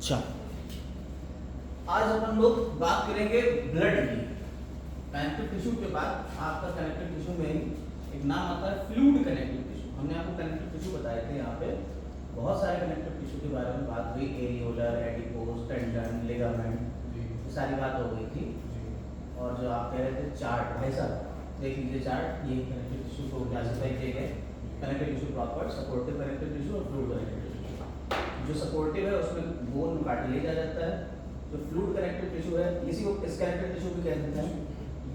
चलो आज अपन लोग बात करेंगे ब्लड की। कनेक्टिव टिश्यू के बाद आपका कनेक्टिव टिश्यू में ही एक नाम आता है फ्लूइड कनेक्टिव टिश्यू। हमने आपको कनेक्टिव टिश्यू बताए थे, यहाँ पे बहुत सारे कनेक्टिव टिश्यू के बारे में बात हुई, एरियोलर, एडिपोज, टेंडन, लिगामेंट, ये सारी बात हो गई थी। और जो आप कह रहे थे चार्ट, भाई साहब देख लीजिए चार्ट, ये कनेक्टिव टिश्यू को क्लासिफाई किए गए connective tissue proper, supportive connective tissue और फ्लूइड कनेक्टिव टिश्यू। जो सपोर्टिव है उसमें बोन कार्टिलेज आ जाता है, जो फ्लूइड कनेक्टिव टिश्यू है इसी को इस कनेक्टिव टिश्यू भी कह देते हैं।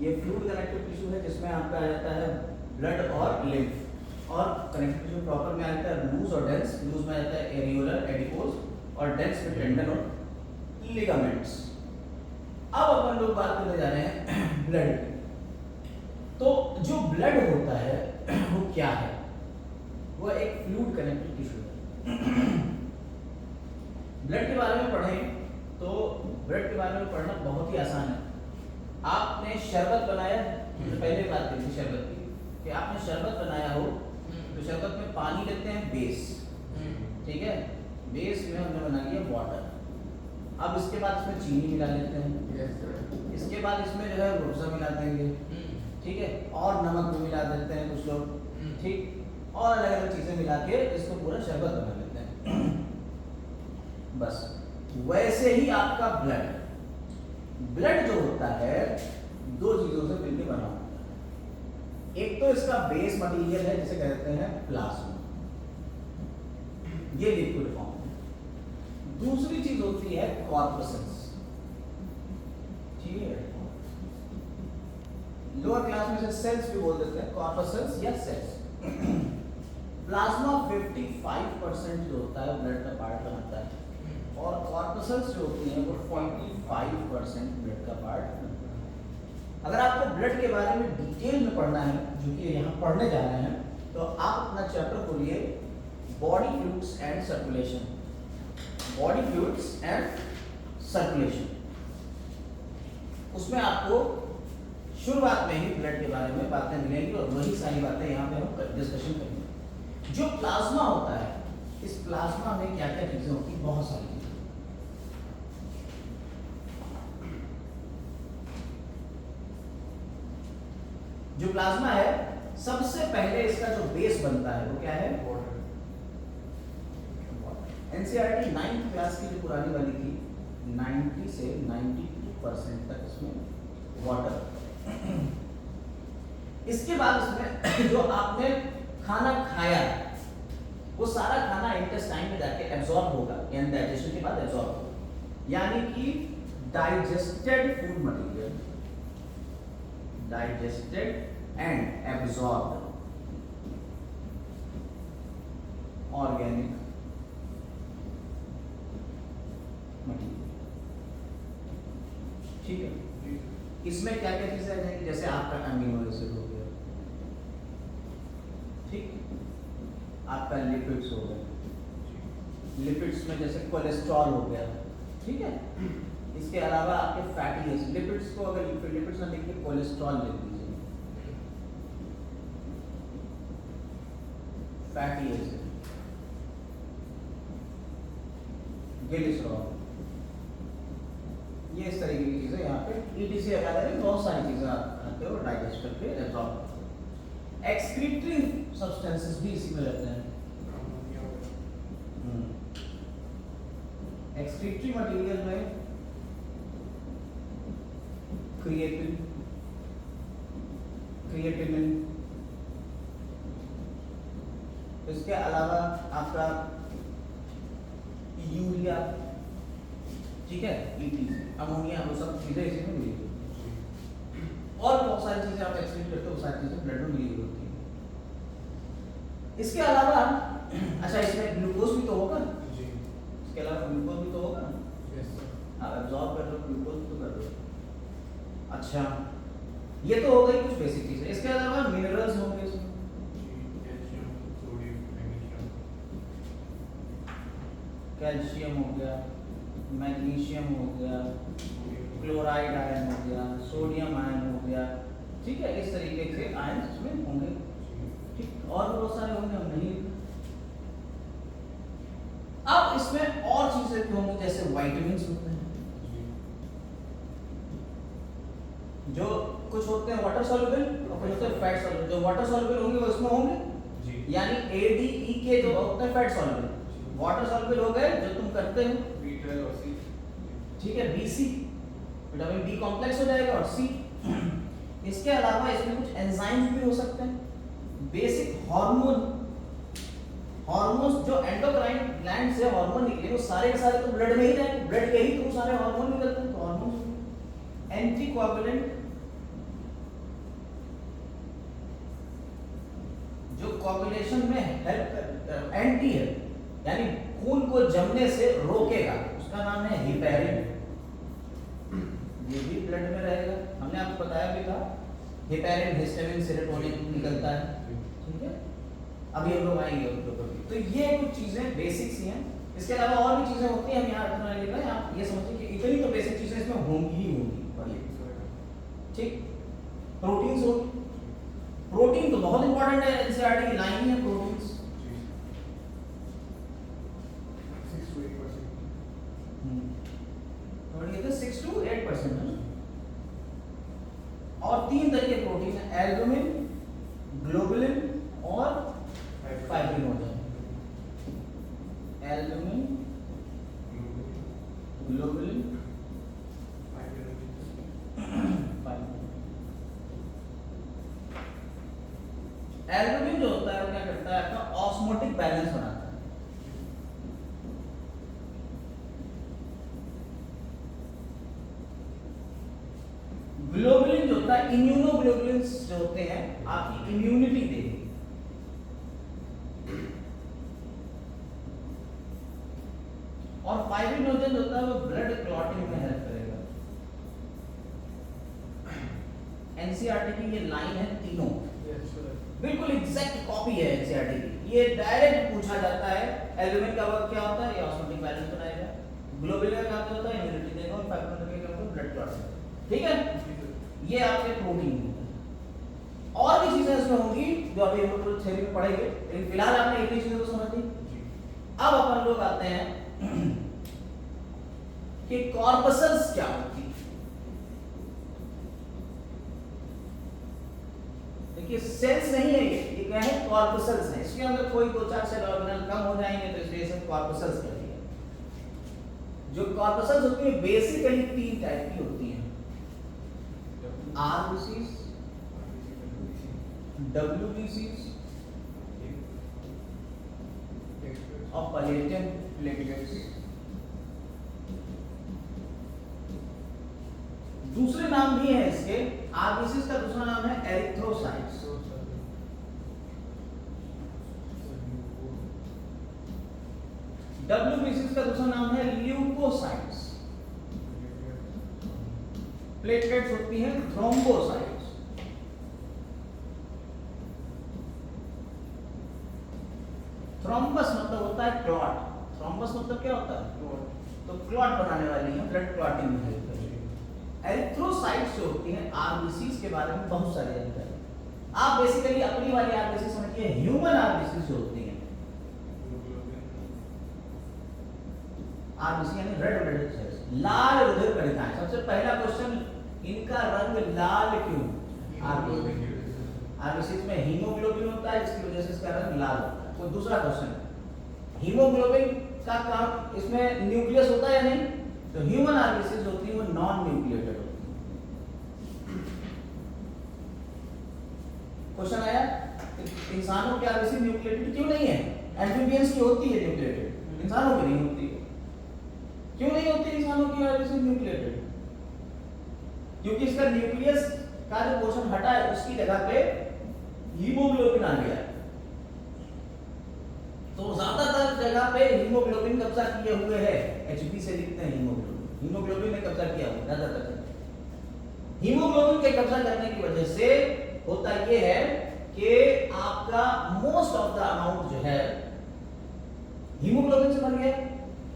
ये फ्लूइड कनेक्टिव टिश्यू है जिसमें आपका आ जाता है ब्लड और लिम्फ, और कनेक्टिव टिश्यू प्रॉपर में आता है लूज और डेंस। लूज में आता है एरियोलर, एडिपोज और डेंस में टेंडन और लिगामेंट्स। अब अपन लोग बात करने जा रहे हैं ब्लड की। तो जो ब्लड होता है वो क्या है? वो एक फ्लूइड कनेक्टिव टिश्यू है। ब्लड के बारे में पढ़ें तो ब्लड के बारे में पढ़ना बहुत ही आसान है। आपने शरबत बनाया, पहले बात करी थी शरबत की, कि आपने शरबत बनाया हो तो शरबत में पानी लेते हैं बेस, ठीक है, बेस में हमने बना लिया वाटर। अब इसके बाद इसमें चीनी मिला लेते हैं, इसके बाद इसमें जो है रूअफ़ज़ा मिला देंगे, ठीक है, और नमक भी मिला देते हैं कुछ लोग, ठीक, और अलग अलग चीज़ें मिला के इसको पूरा शरबत बना लेते हैं। बस वैसे ही आपका ब्लड जो होता है दो चीजों से मिलकर बना होता है। एक तो इसका बेस मटेरियल है जिसे कहते हैं प्लाज्मा, ये लिक्विड फॉर्म है। दूसरी चीज होती है कॉर्पसल्स, ठीक है, लोअर क्लास में से सेल्स भी बोल देते हैं, कॉर्पसल्स या सेल्स। प्लाज्मा 55% जो होता है ब्लड का पार्ट बनाता है, और कॉर्पसल्स जो होती हैं वो 45% ब्लड का पार्ट बनाता है। अगर आपको ब्लड के बारे में डिटेल में पढ़ना है, जो कि यहाँ पढ़ने जा रहे हैं, तो आप अपना चैप्टर खोलिए body fluids and circulation. Body fluids and circulation, उसमें आपको शुरुआत में ही ब्लड के बारे में बातें मिलेंगी और वही सारी बातें यहाँ पे हम डिस्कशन करेंगे। जो प्लाज्मा होता है, इस प्लाज्मा में क्या क्या चीजें होती हैं? बहुत सारी चीजें। जो प्लाज्मा है सबसे पहले इसका जो बेस बनता है वो क्या है? वाटर। एनसीईआरटी 9th क्लास की जो पुरानी वाली थी, 90 से 92% तक इसमें वाटर। इसके बाद इसमें जो आपने खाना खाया वो सारा खाना इंटेस्टाइन में जाके एब्जॉर्ब होगा, यानी डाइजेशन के बाद एब्जॉर्ब होगा, यानी कि digested food material, digested and absorbed organic material, ठीक है। इसमें क्या क्या चीजें आ जाएंगी? जैसे आपका अमीनो एसिड हो गया, ठीक, आपका लिपिड्स हो गया, लिपिड्स में जैसे कोलेस्ट्रॉल हो गया, ठीक है। इसके अलावा आपके फैटी एसिड, लिपिड्स को अगर लिपिड्स ना लिखिए कोलेस्ट्रॉल लिख दीजिए, फैटी एसिड, ग्लिसरॉल, ये इस तरीके की चीजें यहाँ पे ईटीसी वगैरह में बहुत सारी चीजें आते हैं और डाइजेस्ट करके एब्जॉर्ब करते हैं। एक्सक्रीटरी सब्सटेंसेस भी इसी में रहते हैं। एक्सक्रीटरी मटेरियल में क्रिएटिन, क्रिएटिनिन, इसके अलावा आपका यूरिया, ठीक है, ईटीसी, अमोनिया, वो सब चीजें इसी में मिली होती हैं। और बहुत सारी चीजें आप एक्सक्रीट करते हो, वो सारी चीजें ब्लड में मिली होती हैं। इसके अलावा अच्छा, इसमें ग्लूकोज भी तो होगा जी, इसके अलावा ग्लूकोज भी तो होगा, आप एब्जॉर्ब कर लो, ग्लूकोज भी तो कर लो। अच्छा, ये तो हो गई कुछ बेसिक चीजें। इसके अलावा मिनरल्स होंगे इसमें, कैल्शियम हो गया, मैग्नीशियम हो गया, क्लोराइड आयन हो गया, सोडियम आयन हो गया, ठीक है, इस तरीके से आयन इसमें होंगे, ठीक, और भी बहुत सारे होंगे, हम नहीं। अब इसमें और चीजें भी होंगी, जैसे विटामिन होते हैं, जो कुछ होते हैं वाटर सॉल्युबल और कुछ होते हैं फैट सॉल्युबल। जो वाटर सॉल्युबल होंगे वो इसमें होंगे, यानी ए डी ई के जो होते हैं फैट सॉल्युबल, वाटर सॉल्युबल हो गए जो तुम करते हो, B12 और C। ठीक है, B C, vitamin B complex हो जाएगा, और सी। इसके अलावा इसमें कुछ एंजाइम्स भी हो सकते हैं, बेसिक हार्मोन्स जो एंडोक्राइन ग्लैंड से हार्मोन निकले वो सारे के सारे तो ब्लड में ही रहेंगे, ब्लड के ही थ्रू सारे हार्मोन निकलते हैं, तो हार्मोन्स। एंटीकोआगुलेंट जो कोआगुलेशन में हेल्प कर, एंटी है यानी खून को जमने से रोकेगा, उसका नाम है हिपैरिन, ये भी ब्लड में रहेगा। हमने आपको बताया भी था, हिपैरिन हिस्टामिन सेरोटोनिन निकलता है, ठीक है। अभी हम लोग आएंगे उन लोगों की। तो ये कुछ चीजें बेसिक्स ही हैं, इसके अलावा और भी चीजें होती हैं, हम यहाँ इतना नहीं लेकर, आप ये समझिए कि इतनी तो बेसिक चीजें इसमें होंगी ही होंगी, ठीक। प्रोटीन्स होंगे, प्रोटीन तो बहुत इंपॉर्टेंट है, एनसीईआरटी की लाइन ही है प्रोटीन्स। 6 to 8%। और ये तो 6 to 8% है। और 3 तरह के प्रोटीन है, एल्बुमिन, ग्लोबुलिन और फाइब्रिनोजन। एल्बुमिन, ग्लोबुलिन, एल्बुमिन जो होता है वो क्या करता है, आपका ऑस्मोटिक बैलेंस बनाता है। ग्लोबुलिन जो होता है, इम्यूनोग्लोबुलिन्स जो होते हैं आपकी इम्यूनिटी देंगे, और फाइब्रिनोजन जो होता है वो ब्लड क्लॉटिंग में हेल्प करेगा। एनसीईआरटी की ये लाइन है तीनों, बिल्कुल एग्जैक्ट कॉपी है एनसीईआरटी की। ये डायरेक्ट पूछा जाता है, एल्बुमिन का वर्क क्या होता है, ये ऑस्मोटिक बैलेंस बनाएगा, ग्लोबुलिन का काम होता है इम्यूनिटी देगा, और फाइब्रिनोजन का काम होता है ब्लड क्लॉटिंग, ठीक है। ये आपके प्रोटीन होते हैं, और भी चीजें इसमें होंगी जो अभी हम लोग थ्योरी में पढ़ेंगे, लेकिन फिलहाल आपने इतनी चीजों को समझ ली। अब अपन लोग आते हैं कि कॉर्पसल्स क्या होती है। देखिए सेल्स नहीं है ये क्या है, कॉर्पसल्स है। इसके अंदर कोई 2-4 सेल ऑर्गेनल कम हो जाएंगे तो इसलिए इसे कॉर्पसल्स कहते हैं। जो कॉर्पसल्स होती है बेसिकली 3 टाइप की होती हैं, आरबीसीज, डब्ल्यूबीसीज और प्लेटलेट्स। दूसरे नाम भी है इसके, आरबीसीज का दूसरा नाम है एरिथ्रोसाइट्स, डब्ल्यूबीसीज का दूसरा नाम है ल्यूकोसाइट्स, प्लेटलेट्स होती हैं थ्रोम्बोसाइट्स। थ्रोम्बस मतलब होता है क्लॉट, थ्रोम्बस मतलब क्या होता है, तो क्लॉट बनाने वाली है, ब्लड क्लॉटिंग में हेल्प करती है। एरिथ्रोसाइट्स जो होती हैं आरबीसीज के बारे में बहुत सारी जानकारी, आप बेसिकली अपनी वाली आरबीसी समझिए, ह्यूमन आरबीसी जो होती हैं, आरबीसी यानी रेड ब्लड सेल्स, लाल रुधिर कणिकाएं। सबसे पहला क्वेश्चन, इनका रंग लाल क्यों? आरबीसी में हीमोग्लोबिन होता है जिसकी वजह से इसका रंग लाल होता है। तो दूसरा क्वेश्चन, हीमोग्लोबिन का काम, इसमें न्यूक्लियस होता है या नहीं, तो ह्यूमन आरबीसी होती है वो नॉन न्यूक्लिएटेड होती है। क्वेश्चन आया, इंसानों की आरबीसी न्यूक्लिएटेड क्यों नहीं है? एम्फीबियंस की होती है न्यूक्लिएटेड, इंसानों की नहीं होती है। क्यों नहीं होती इंसानों की आरबीसी न्यूक्लिएटेड? क्योंकि इसका न्यूक्लियस का जो पोर्शन हटा है उसकी जगह पे हीमोग्लोबिन आ गया है। तो ज्यादातर जगह पे हीमोग्लोबिन कब्जा किए हुए है, एचबी से लिखते हैं हीमोग्लोबिन, हीमोग्लोबिन ने कब्जा किया हुआ ज्यादातर। हीमोग्लोबिन के कब्जा करने की वजह से होता ये है कि आपका मोस्ट ऑफ द अमाउंट जो है हीमोग्लोबिन से बन गया,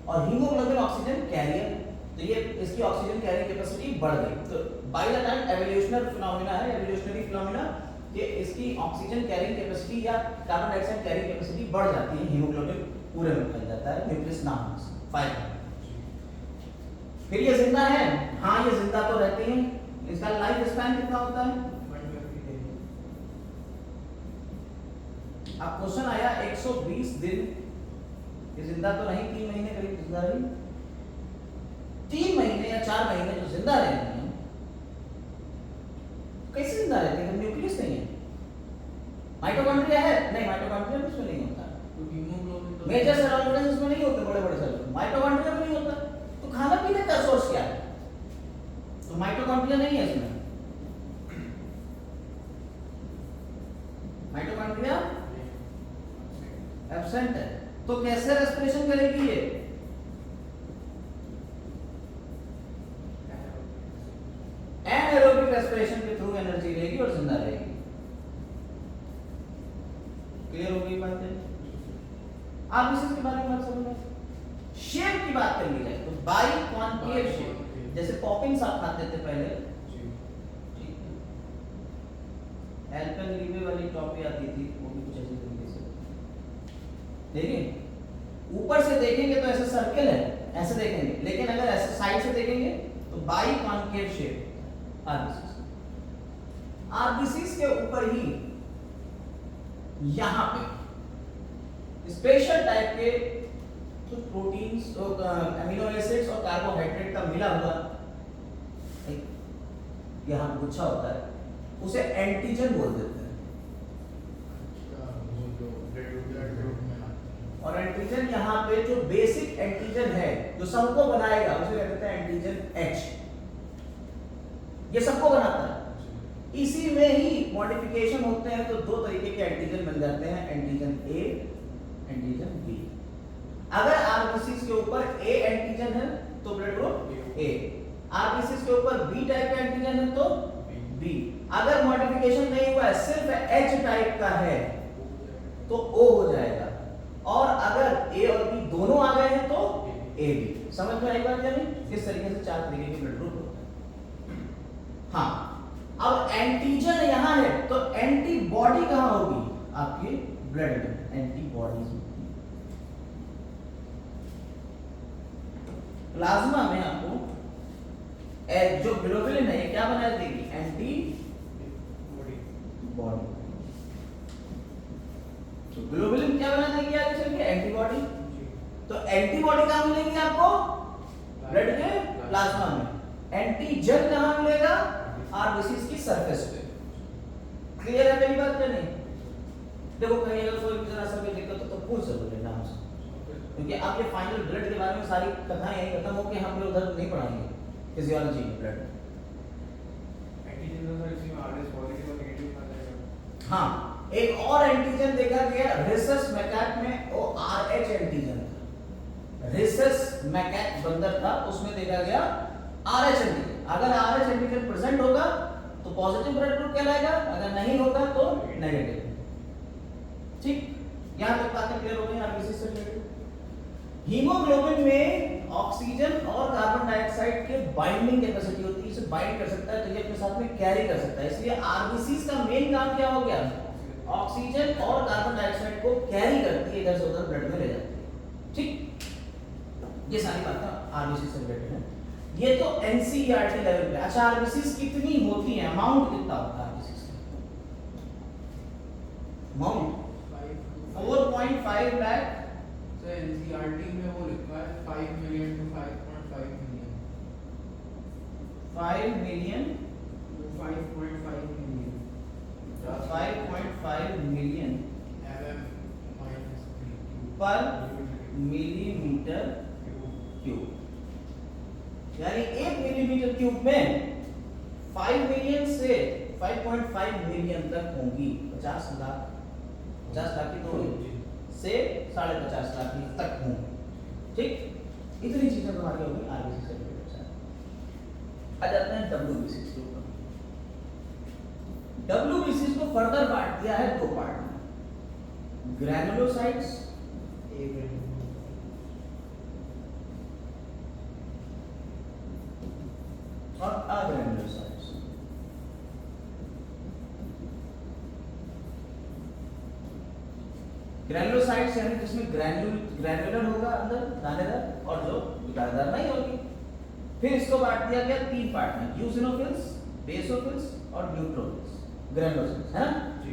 और हीमोग्लोबिन ऑक्सीजन कैरियर, तो ये इसकी ऑक्सीजन कैरिंग कैपेसिटी बढ़ गई। तो by the time evolutionary phenomena है, एवोल्यूशनरी फिनोमेना कि इसकी ऑक्सीजन कैरिंग कैपेसिटी या कार्बन डाइऑक्साइड कैरिंग कैपेसिटी बढ़ जाती है हीमोग्लोबिन पूरे में फैल जाता है न्यूक्लियस ना होने से, फाइबर। फिर ये जिंदा है, हाँ ये जिंदा तो रहती है, इसका लाइफ स्पैन कितना होता है? अब क्वेश्चन आया 120 दिन, ये जिंदा तो नहीं, 3 महीने करीब जिंदा रही, 3 महीने या 4 महीने जो जिंदा रहती है, कैसे जिंदा रहती है? न्यूक्लियस नहीं है, माइटोकॉन्ड्रिया है नहीं, माइटोकॉन्ड्रिया इसमें नहीं होता, मेजर सेल ऑर्गेनेल्स इसमें नहीं होते, बड़े बड़े सेल, माइटोकॉन्ड्रिया में नहीं होता, तो खाना पीने का सोर्स क्या है? तो माइटोकॉन्ड्रिया नहीं है इसमें, माइटोकॉन्ड्रिया एब्सेंट है, तो कैसे रेस्पिरेशन करेगी ये? एनाएरोबिक रेस्पिरेशन के थ्रू एनर्जी लेगी और जिंदा रहेगी। क्लियर हो गई बात है? आप इसी के बारे में बात समझ रहे? शेप की बात कर ली जाए तो बाई कॉन्केव शेप, जैसे पॉपिंग्स आप खाते थे पहले, ठीक है, एल्पेनलीबे वाली टॉफी आती थी, वो भी कुछ ऐसी तरीके से, देखिए ऊपर से देखेंगे तो ऐसे सर्कल है, ऐसे देखेंगे, लेकिन अगर ऐसे साइड से देखेंगे तो by concave shape RBCs, RBCs के ऊपर ही यहां पे स्पेशल टाइप के तो प्रोटीन्स और अमीनो एसिड्स और कार्बोहाइड्रेट का मिला हुआ एक यहां गुच्छा होता है, उसे एंटीजन बोल देते हैं। और एंटीजन यहाँ पे जो बेसिक एंटीजन है जो सबको बनाएगा उसे कहते हैं एंटीजन H, ये सबको बनाता है। इसी में ही मॉडिफिकेशन होते हैं तो 2 तरीके के एंटीजन बन जाते हैं, एंटीजन A, एंटीजन B। अगर आरबीसीज के ऊपर A एंटीजन है तो ब्लड ग्रुप A, आरबीसीज के ऊपर B टाइप का एंटीजन है तो B। अगर मॉडिफिकेशन नहीं हुआ है, सिर्फ H टाइप का है तो O हो जाएगा, और अगर A और B दोनों आ गए हैं तो AB। समझ में आई बात? यानी इस तरीके से 4 तरीके के ब्लड ग्रुप होते हैं। हाँ, अब एंटीजन यहां है तो एंटीबॉडी कहां होगी? आपके ब्लड में एंटीबॉडीज। प्लाज्मा में आपको जो ग्लोबुलिन है ये क्या बना देगी? एंटीबॉडी। तो ग्लोबुलिन क्या बना देगी आगे चल के? एंटीबॉडी। तो एंटीबॉडी कहां मिलेगी आपको? ब्लड के प्लाज्मा में। एंटीजन कहां मिलेगा? आरबीसीज की सरफेस पे। क्लियर है मेरी बात? नहीं देखो, कहीं अगर कोई जरा सा भी दिक्कत हो तो पूछ जरूर लेना हमसे, क्योंकि आपके फाइनल ब्लड के बारे में सारी कथाएं यही खत्म हो कि हम लोग उधर नहीं पढ़ाएंगे फिजियोलॉजी में ब्लड। एंटीजन तो सर इसमें आरएस पॉजिटिव और नेगेटिव आ जाएगा। हाँ, एक और एंटीजन देखा गया रिसस मैकैक में, वो आरएच एंटीजन था। रिसस मैकैक बंदर था, उसमें देखा गया आरएच एंटीजन। अगर आरएच एंटीजन प्रेजेंट होगा तो पॉजिटिव ब्लड ग्रुप कहलाएगा, अगर नहीं होगा तो नेगेटिव। ठीक, यहां तक बातें क्लियर हो गई आरबीसी से रिलेटेड। हीमोग्लोबिन में ऑक्सीजन और कार्बन डाइऑक्साइड के बाइंडिंग कैपेसिटी होती है, इसे बाइंड कर सकता है तो ये अपने साथ में कैरी कर सकता है। इसलिए आरबीसीज का मेन काम क्या हो गया? ऑक्सीजन और कार्बन डाइऑक्साइड को कैरी करती है, इधर से उधर ब्लड में ले जाती है। ठीक, ये सारी बातें आरबीसी से रिलेटेड है। ये तो एनसीईआरटी लेवल पे। अच्छा, आरबीसीज कितनी होती हैं? अमाउंट कितना होता है आरबीसीज का? अमाउंट 4.5 लाख। सर एनसीईआरटी में वो लिखा है 5 million to 5.5 million. 5 million 5.5 million 5.5 million पर मिलीमीटर क्यूब, यानी 1 मिलीमीटर क्यूब में 5 मिलियन से 5.5 मिलियन तक होंगी। 50 लाख की तो से 50.5 लाख तक होंगी। ठीक, इतनी चीजें तुम्हारी होगी आरबीसी से रिलेटेड। आ जाते हैं डब्ल्यूबीसी के ऊपर। डब्ल्यूबीसी को फर्दर बांट दिया है 2 पार्ट में, ग्रैनुलोसाइट्स और अग्रैनुलोसाइट्स। ग्रैनुलोसाइट्स यानी जिसमें ग्रैनुलर होगा अंदर दानेदार, और जो दानेदार नहीं होगी। फिर इसको बांट दिया गया 3 पार्ट में, यूसिनोफिल्स, बेसोफिल्स और न्यूट्रोफिल्स, ग्रैनुलोसाइट्स, है ना जी।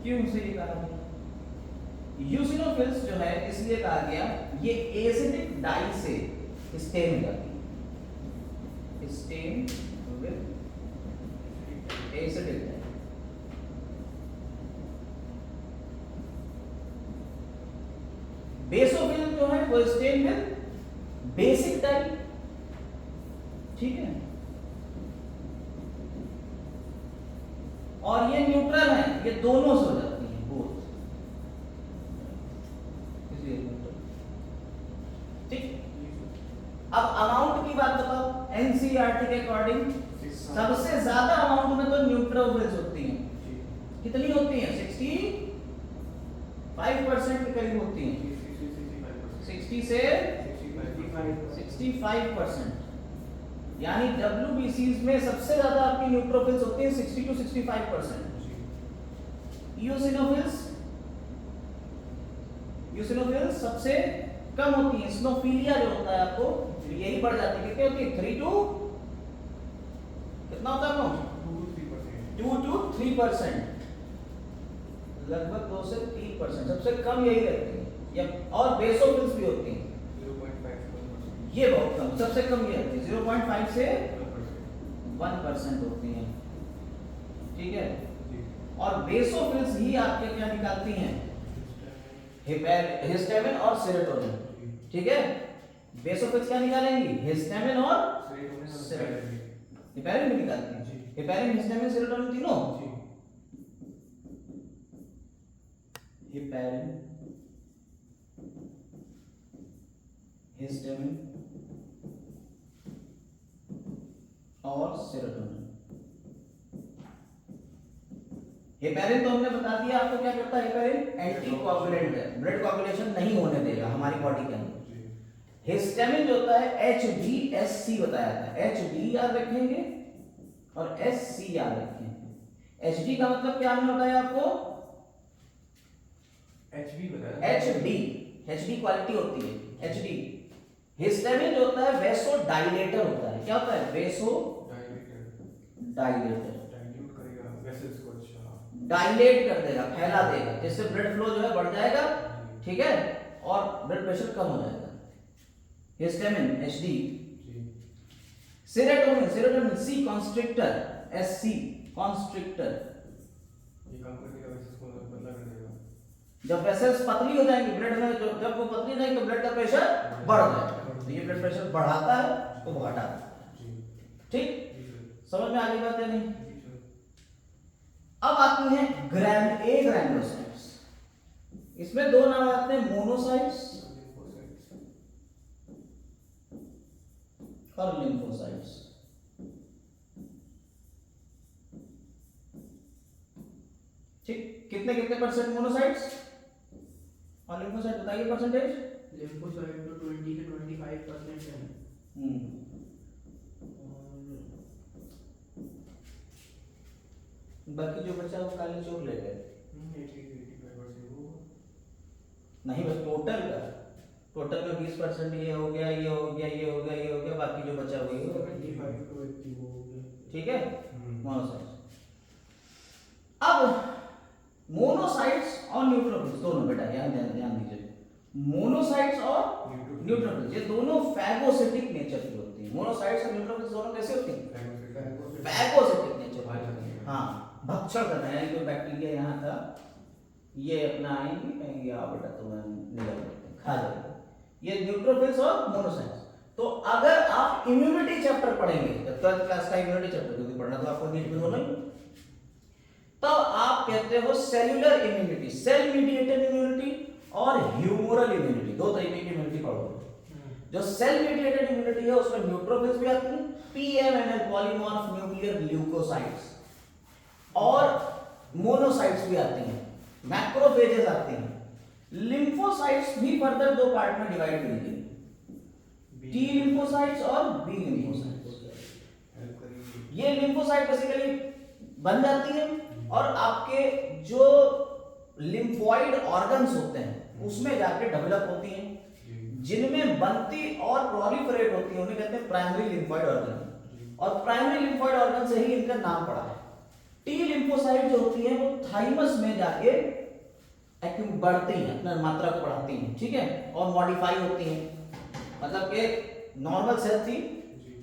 क्यों उसे ये कहा गया? यूसिनोफिल्स जो है इसलिए कहा गया, ये एसिडिक डाई से स्टेन हो जाती है, stain with acidic dye. Basophil जो है वो स्टेन विद बेसिक डाई, ठीक है। और ये न्यूट्रल है, ये दोनों से हो जाती है, बोथ, इसलिए न्यूट्रल, ठीक। अब अमाउंट की बात बताओ, एनसीईआरटी के अकॉर्डिंग सबसे ज्यादा अमाउंट में तो न्यूट्रोफिल्स होती हैं। कितनी होती हैं? 65% के करीब होती हैं, 60 से 65%। यानी WBCs में सबसे ज्यादा आपकी न्यूट्रोफिल्स होती हैं 60 to 65%। यूसिनोफिल्स सबसे कम होती है। स्नोफिलिया जो होता है आपको यही बढ़ जाती है, कितनी होती है? 3 to कितना होता है? 2 to 3%, लगभग 2 से 3%, सबसे कम यही रहती है। या और बेसोफिल्स भी होती हैं, 0.5%, ये बहुत कम, सबसे कम ये रहती है 0.5 से 1% होती हैं, ठीक है। और बेसोफिल्स ही आपके क्या निकालती हैं? हिस्टामिन और सेरोटोनिन, ठीक है। बेसोफिल्स क्या निकालेंगी? हिस्टामिन और सेरोटोनिन, हेपेरिन भी निकालती हैं। हेपेरिन, हिस्टामिन, सेरोटोनिन तीनों, हेपेरिन, हिस्टामिन और सेरोटोनिन। हेपेरिन तो हमने बता दिया आपको क्या करता है। हेपेरिन एंटीकोगुलेंट है, ब्लड कोगुलेशन नहीं होने देगा हमारी बॉडी के अंदर। हिस्टामिन जो होता है HDSC बताया था, HD याद रखेंगे और SC याद रखेंगे। HD का मतलब क्या होता है आपको? HD क्वालिटी होती है, HD। हिस्टामिन जो होता है वेसो डायलेटर होता है। क्या होता है? वेसो डायलेटर, डायलेट कर देगा, फैला देगा, जिससे ब्लड फ्लो जो है बढ़ जाएगा, ठीक है, और ब्लड प्रेशर कम हो जाएगा। Histamine HD। Serotonin, serotonin C constrictor, SC constrictor. जब वेसल्स पतली हो जाएंगी ब्लड में, जब वो पतली हो जाएंगी तो ब्लड का प्रेशर बढ़ जाएगा, तो ये ब्लड प्रेशर बढ़ाता है तो घटाता है, ठीक। समझ में आ गई बात है नहीं? अब आती है ग्रैनुलोसाइट्स। इसमें दो नाम आते हैं, मोनोसाइट्स और लिम्फोसाइट्स। ठीक, कितने कितने परसेंट मोनोसाइट्स और लिम्फोसाइट बताइए परसेंटेज। लिम्फोसाइट तो 20 से 25% है। बाकी जो बचा वो काले चोर ले गए। 85% वो नहीं, बस टोटल में 20% ये हो गया, ये हो गया, ये हो गया, ये हो गया, बाकी जो बचा वही हो गया, 75 to 80 वो हो गया। ठीक है। मोनोसाइट्स। अब मोनोसाइट्स और न्यूट्रोफिल्स दोनों, बेटा ध्यान दीजिए, मोनोसाइट्स और न्यूट्रोफिल्स ये दोनों फैगोसिटिक नेचर की होती हैं। मोनोसाइट्स और न्यूट्रोफिल्स दोनों कैसे होती हैं? फैगोसिटिक नेचर की। हाँ, भक्षण करना है, कोई बैक्टीरिया यहाँ था, ये अपना आएंगे कहेंगे आओ बेटा तुम्हें निगल खा जाएगा। ये न्यूट्रोफिल्स और मोनोसाइट्स। तो अगर आप इम्यूनिटी चैप्टर पढ़ेंगे, जब 12th क्लास का इम्यूनिटी चैप्टर क्योंकि पढ़ना तो आपको नीट में होना ही, तब आप कहते हो cellular immunity, cell mediated immunity और ह्यूमरल इम्यूनिटी, दो तरीके की इम्यूनिटी पढ़ोगे। जो सेल मीडिएटेड इम्यूनिटी है उसमें न्यूट्रोफिल्स भी आती हैं, PMNL पॉलीमॉर्फ न्यूक्लियर ग्लूकोसाइट्स, और मोनोसाइट्स भी आती हैं, मैक्रोफेजेस आती हैं। लिम्फोसाइट्स भी फर्दर दो पार्ट में डिवाइड करेंगे, टी लिम्फोसाइट्स और बी लिम्फोसाइट्स। ये लिम्फोसाइट बेसिकली बन जाती है और आपके जो लिम्फोइड ऑर्गन्स होते हैं उसमें जाके डेवलप होती हैं, जिनमें बनती और प्रोलिफरेट होती है, उन्हें कहते हैं प्राइमरी लिम्फोइड ऑर्गन। और प्राइमरी लिम्फोइड ऑर्गन से ही इनका नाम पड़ा है। टी लिम्फोसाइट जो होती है वो थाइमस में जाके बढ़ती हैं, अपना मात्रा को बढ़ाती हैं, ठीक है, और मॉडिफाई होती हैं। मतलब कि नॉर्मल सेल थी,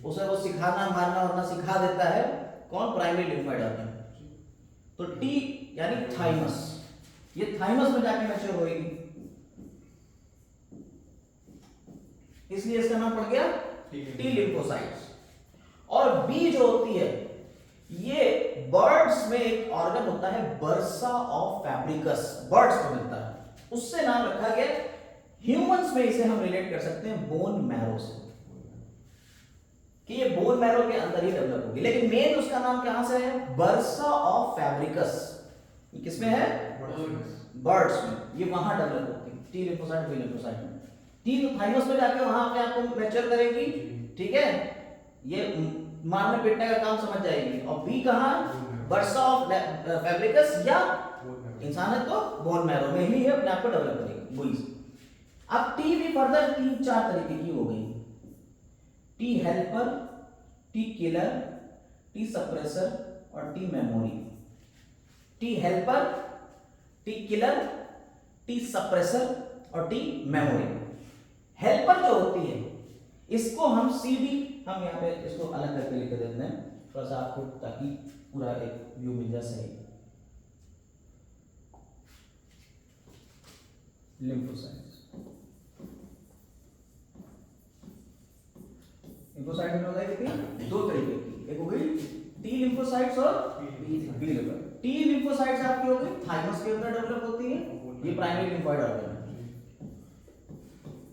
उसे वो सिखाना मारना वरना सिखा देता है कौन, प्राइमरी लिम्फोइड ऑर्गन। तो टी यानी थाइमस, ये थाइमस में जाके मैच्योर होएगी, इसलिए इसका नाम पड़ गया टी लिम्फोसाइट्स। और बी जो होती है, ये बर्ड्स में एक ऑर्गन होता है बर्सा ऑफ फैब्रिकस, बर्ड्स को मिलता है, उससे नाम रखा गया। ह्यूमंस में इसे हम रिलेट कर सकते हैं बोन मैरो से, कि ये बोन मैरो के अंदर ही डेवलप होगी, लेकिन मेन उसका नाम कहां से है, बर्सा ऑफ फैब्रिकस। ये किसमें है, बर्ड्स में, ये वहां डेवलप होती है, टी लिम्फोसाइट बी लिम्फोसाइट में। टी तो थाइमस में जाके वहां पे आपको मैच्योर करेगी, ठीक है, ये मारने पीटने का काम समझ जाएगी। और बी कहां, बर्सा ऑफ फैब्रिकस, या इंसान है तो बोन मैरो में ही है, अपने आप को डेवलप करेगी बुइज। अब टी भी फर्दर 3-4 तरीके की हो गई, T helper, T killer, T suppressor और T memory. T helper, T killer, T suppressor और टी मेमोरी। हेल्पर जो होती है इसको हम सीडी, हम यहाँ पे इसको अलग करके लिख देते हैं थोड़ा सा आपको, ताकि पूरा एक व्यू मिल जाए सही। लिम्फोसाइट्स, लिम्फोसाइट में होता है कितनी, 2 तरीके की, एक हो गई टी लिम्फोसाइट्स और बी लिम्फोसाइट्स। टी लिम्फोसाइट्स आपकी हो गई थाइमस के अंदर डेवलप होती है, ये प्राइमरी लिम्फोइड ऑर्गन है,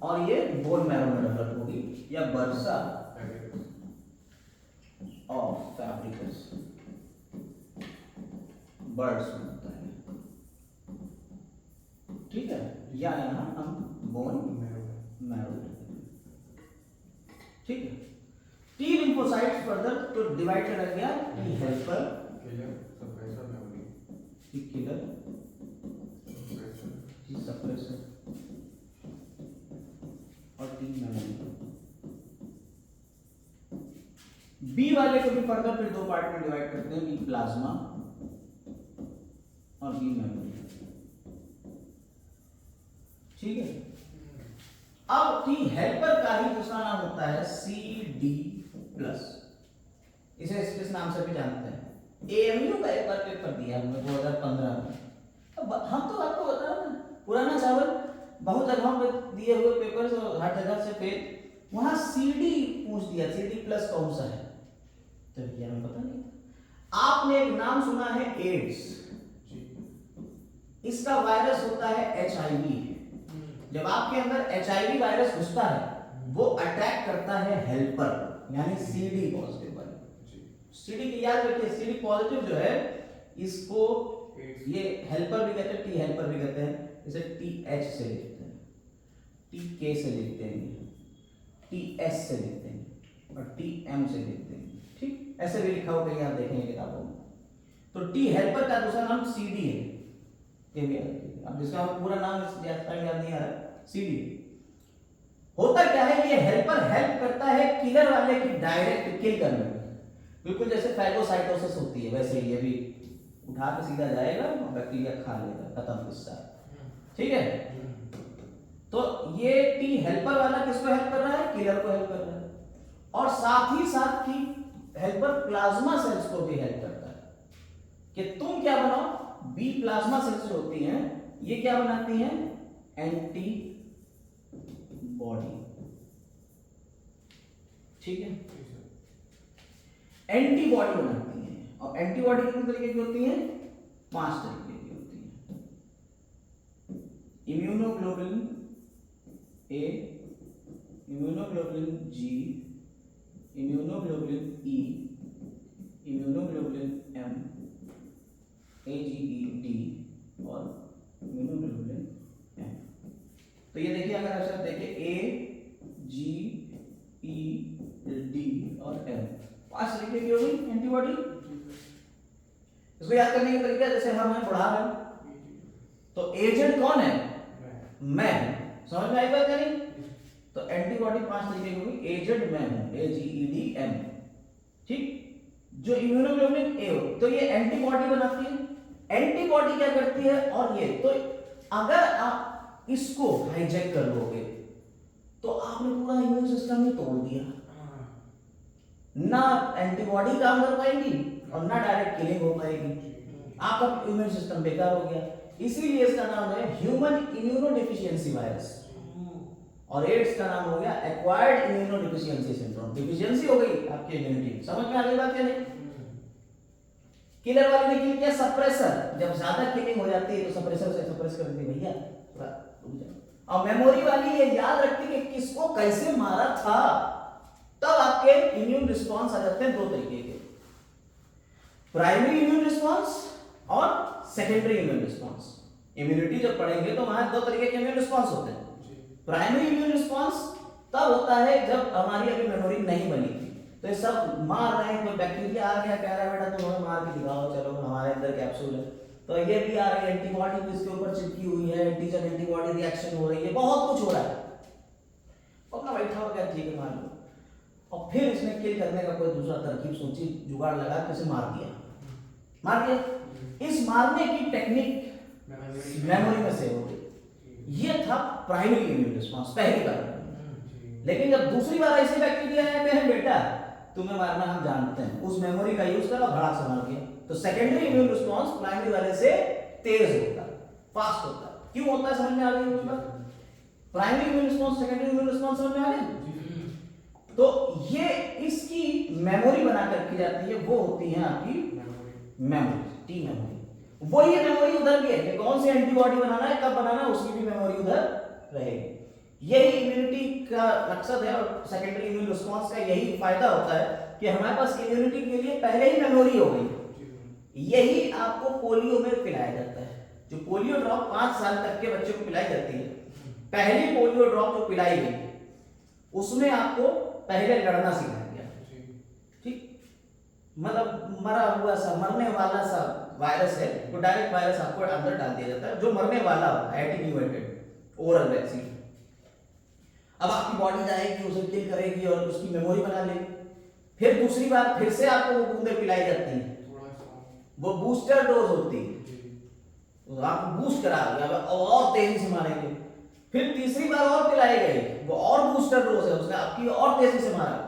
और ये बोन मैरो में डेवलप होगी, या बर्सा ऑफ फैब्रिकस, बर्ड्स में होता है, ठीक है, या यहाँ हम बोन मैरो, ठीक है। टी लिम्फोसाइट्स फर्दर तो डिवाइड करा गया, T helper, T killer, T suppressor और टी मेमोरी। बी वाले को भी फर्दर फिर 2 पार्ट में डिवाइड करते हैं, बी प्लाज्मा और बी मेमोरी, ठीक है। अब टी हेल्पर का ही दूसरा नाम होता है CD+, इसे किस नाम से भी जानते हैं, AMU का एक बार पेपर दिया हमने 2015 में। अब हम तो आपको बता रहे हैं पुराना चावल, बहुत जगहों पे दिए हुए पेपर्स और हर जगह से फेल, वहां CD पूछ दिया, CD+ कौन सा है, तो ये हमें पता नहीं था। आपने एक नाम सुना है एड्स, इसका वायरस होता है HIV। जब आपके अंदर HIV वायरस घुसता है वो अटैक करता है हेल्पर, यानी CD पॉजिटिव वाले। CD की याद रखिए, CD पॉजिटिव जो है इसको ये हेल्पर भी कहते हैं, टी हेल्पर भी कहते हैं, इसे TH से लिखते हैं, TK से लिखते हैं, TS से लिखते हैं और TM से लिखते हैं, ठीक, ऐसे भी लिखा होगा, आप देखेंगे किताबों में। तो टी हेल्पर का दूसरा नाम CD है, ये भी अब जिसका पूरा नाम याद नहीं आ रहा, CD। होता क्या है, ये हेल्पर हेल्प करता है किलर वाले की डायरेक्ट किल करने में, बिल्कुल जैसे फैगोसाइटोसिस होती है वैसे ही ये भी उठा के सीधा जाएगा और बैक्टीरिया खा लेगा, खत्म किस्सा, ठीक है। तो ये टी हेल्पर वाला किसको हेल्प कर रहा है, किलर को हेल्प कर रहा है, और साथ ही साथ की हेल्पर प्लाज्मा सेल्स को भी हेल्प करता है कि तुम क्या बनाओ, बी प्लाज्मा सेल्स जो होती हैं ये क्या बनाती हैं, एंटी बॉडी, ठीक है, एंटीबॉडी बनाती हैं। और एंटीबॉडी कितने तरीके की होती हैं, 5 तरीके की होती हैं, immunoglobulin A, immunoglobulin G, immunoglobulin E, immunoglobulin M, AGE D और इम्यूनोग्लोबुलिन M। 5 तरीके की होगी एंटीबॉडी। इसको याद करने का तरीका जैसे हम हैं पढ़ा रहे हैं तो एजेंट कौन है, मैं हूं, समझ में आई बात या नहीं? तो एंटीबॉडी 5 तरीके की होगी, एजेंट मैं हूं, AGEDM, ठीक। जो इम्यूनोग्लोबुलिन ए हो तो ये एंटीबॉडी बनाती है। एंटीबॉडी क्या करती है, और ये तो अगर आप इसको हाईजैक कर लोगे तो आपने पूरा इम्यून सिस्टम ही तोड़ दिया, ना एंटीबॉडी काम कर पाएंगी और ना डायरेक्ट किलिंग हो पाएगी, आपका इम्यून सिस्टम बेकार हो गया। इसीलिए इसका नाम है ह्यूमन इम्यूनोडेफिशिएंसी वायरस, और एड्स का नाम हो गया एक्वायर्ड इम्यूनोडेफिशिएंसी सिंड्रोम। डिफिशिएंसी हो गई आपकी इम्यूनिटी। समझ में आ गई बात या नहीं? किलर वाले ने किल किया सप्रेसर, जब ज्यादा किलिंग हो जाती है तो सप्रेसर से सप्रेस कर देती भैया थोड़ा रुक जाओ। और मेमोरी वाली ये याद रखती है कि किसको कैसे मारा था, तब आपके इम्यून रिस्पांस आ जाते हैं 2 तरीके के, प्राइमरी इम्यून रिस्पांस और सेकेंडरी इम्यून रिस्पांस। इम्यूनिटी जब पढ़ेंगे तो वहां 2 तरीके के इम्यून रिस्पांस होते हैं। प्राइमरी इम्यून रिस्पांस तब होता है जब हमारी अभी मेमोरी नहीं बनी थी, तो ये सब मार रहे हैं, कोई बैक्टीरिया आ गया कह रहा है बेटा तुम हमें मार के दिखाओ, चलो हमारे अंदर कैप्सूल है, तो ये भी आ रही है, एंटीबॉडी भी इसके ऊपर चिपकी हुई है, एंटीजन एंटीबॉडी रिएक्शन हो रही है, बहुत कुछ हो रहा है, अपना बैठा हो गया ठीक है मान लो, और फिर इसने किल करने का कोई दूसरा तरकीब सोची, जुगाड़ लगा के इसे मार दिया। इस मारने की टेक्निक मेमोरी में सेव हो गई। ये था प्राइमरी इम्यून रिस्पांस पहली बार। लेकिन जब दूसरी बार ऐसे बैक्टीरिया आए कहे बेटा तुम्हें मारना हम जानते हैं, उस मेमोरी का यूज करा भड़ाक से मार दिया, तो सेकेंडरी इम्यून रिस्पांस प्राइमरी वाले से तेज होता है, फास्ट होता है। क्यों होता है समझ में आ रही है? Primary immune response secondary immune response समझ में आ रही? तो ये इसकी मेमोरी बना कर रखी जाती है, वो होती है आपकी मेमोरी, टी मेमोरी। वही मेमोरी उधर भी है कि कौन सी एंटीबॉडी बनाना है, कब बनाना है, उसकी भी मेमोरी उधर रहेगी। यही इम्यूनिटी का मकसद है, और सेकेंडरी इम्यून रिस्पांस का यही फायदा होता है कि हमारे पास इम्यूनिटी के लिए पहले ही मेमोरी हो गई। यही आपको पोलियो में पिलाया जाता है। जो पोलियो ड्रॉप 5 साल तक के बच्चों को पिलाई जाती है, पहली पोलियो ड्रॉप जो पिलाई गई उसमें आपको पहले लड़ना सिखाया गया, ठीक। मतलब मरा हुआ सा, मरने वाला सा वायरस है, तो डायरेक्ट वायरस आपको अंदर डाल दिया जाता है जो मरने वाला होता है, एटेन्यूएटेड ओरल वैक्सीन। अब आपकी बॉडी जाएगी, उसे किल करेगी और उसकी मेमोरी बना लेगी। फिर दूसरी बार फिर से आपको वो बूंदें पिलाई जाती हैं, वो बूस्टर डोज होती है, तो आपको बूस्ट करा दिया और तेजी से मारेंगे। फिर तीसरी बार और पिलाई गई, वो और बूस्टर डोज है, उसने आपकी और तेजी से मारा।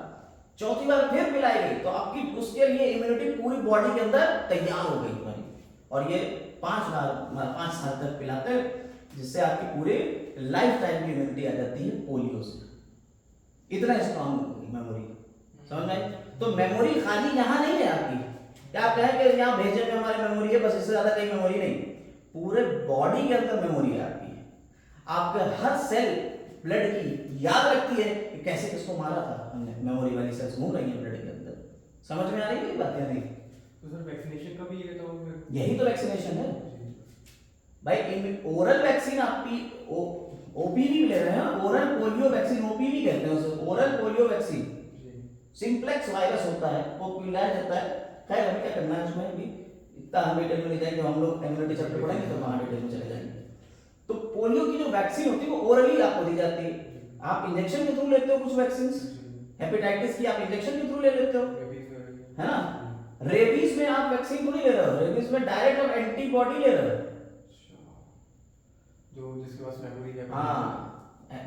चौथी बार फिर पिलाई गई, तो आपकी उसके लिए इम्यूनिटी पूरी बॉडी के अंदर तैयार हो गई हमारी। और ये 5 साल तक पिलाते हैं, जिससे आपकी पूरी लाइफ टाइम की इम्यूनिटी आ जाती है पोलियो से। इतना स्ट्रॉन्ग मेमोरी, समझ में आई? तो मेमोरी खाली यहाँ नहीं है आपकी, क्या आप कहें कि यहाँ भेजे में हमारी मेमोरी है बस, इससे ज्यादा कहीं मेमोरी नहीं। पूरे बॉडी के अंदर मेमोरी है आपकी। आपके हर सेल ब्लड की याद रखती है कि कैसे किसको मारा था हमने। मेमोरी वाली सेल्स घूम रही है ब्लड के अंदर। समझ में आ रही है ये बात या नहीं? तो सर वैक्सीनेशन का भी ये रहता होगा? यही तो वैक्सीनेशन है भाई। ओरल वैक्सीन आपकी ओपीवी ले रहे हैं, ओरल पोलियो वैक्सीन, ओपीवी कहते हैं उसे, oral polio vaccine. Simplex virus होता है, वो पिलाया जाता है। खैर हमें क्या करना है उसमें भी, इतना हम डिटेल में नहीं जाएंगे, हम लोग इम्यूनिटी चैप्टर पढ़ेंगे तो वहां डिटेल में चले जाएंगे। तो पोलियो की जो वैक्सीन होती है वो ओरली आपको दी जाती है। आप इंजेक्शन के थ्रू लेते हो कुछ वैक्सीन, हेपेटाइटिस की आप इंजेक्शन के थ्रू ले लेते हो, है ना। रेबीज में आप वैक्सीन को नहीं ले रहे हो, रेबीज में डायरेक्ट आप एंटीबॉडी ले रहे हो, जो जिसके पास मेमोरी है। हाँ,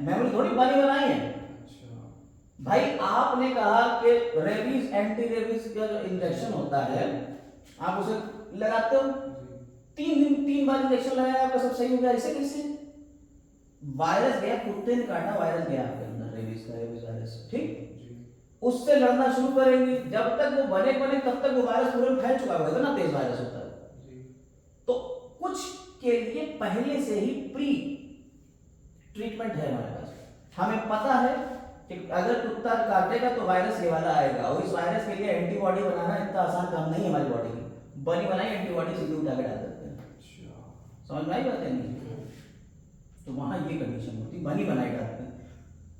मेमोरी थोड़ी बनी बनाई है भाई। आपने कहा कि रेबीज एंटी रेबीज का जो इंजेक्शन होता है आप उसे लगाते हो, 3 बार इंजेक्शन लगाया आपका सब सही हो गया, ऐसे कैसे? वायरस गया, कुत्ते ने काटा, वायरस गया आपके अंदर, रेबीज वायरस, ठीक। उससे लड़ना शुरू करेंगे, जब तक वो बने तब तक वो वायरस पूरे में फैल चुका होगा, इतना तेज वायरस होता है। तो कुछ के लिए पहले से ही प्री ट्रीटमेंट है हमारे पास। हमें पता है कि अगर कुत्ता काटेगा तो वायरस ये वाला आएगा, और इस वायरस के लिए एंटीबॉडी बनाना इतना आसान काम नहीं है हमारी बॉडी की। बनी बनाई एंटीबॉडी सीधी उठा के डाल देते हैं। समझ में आई बात है? नहीं तो वहां ये कंडीशन होती, बनी बनाई डालते हैं।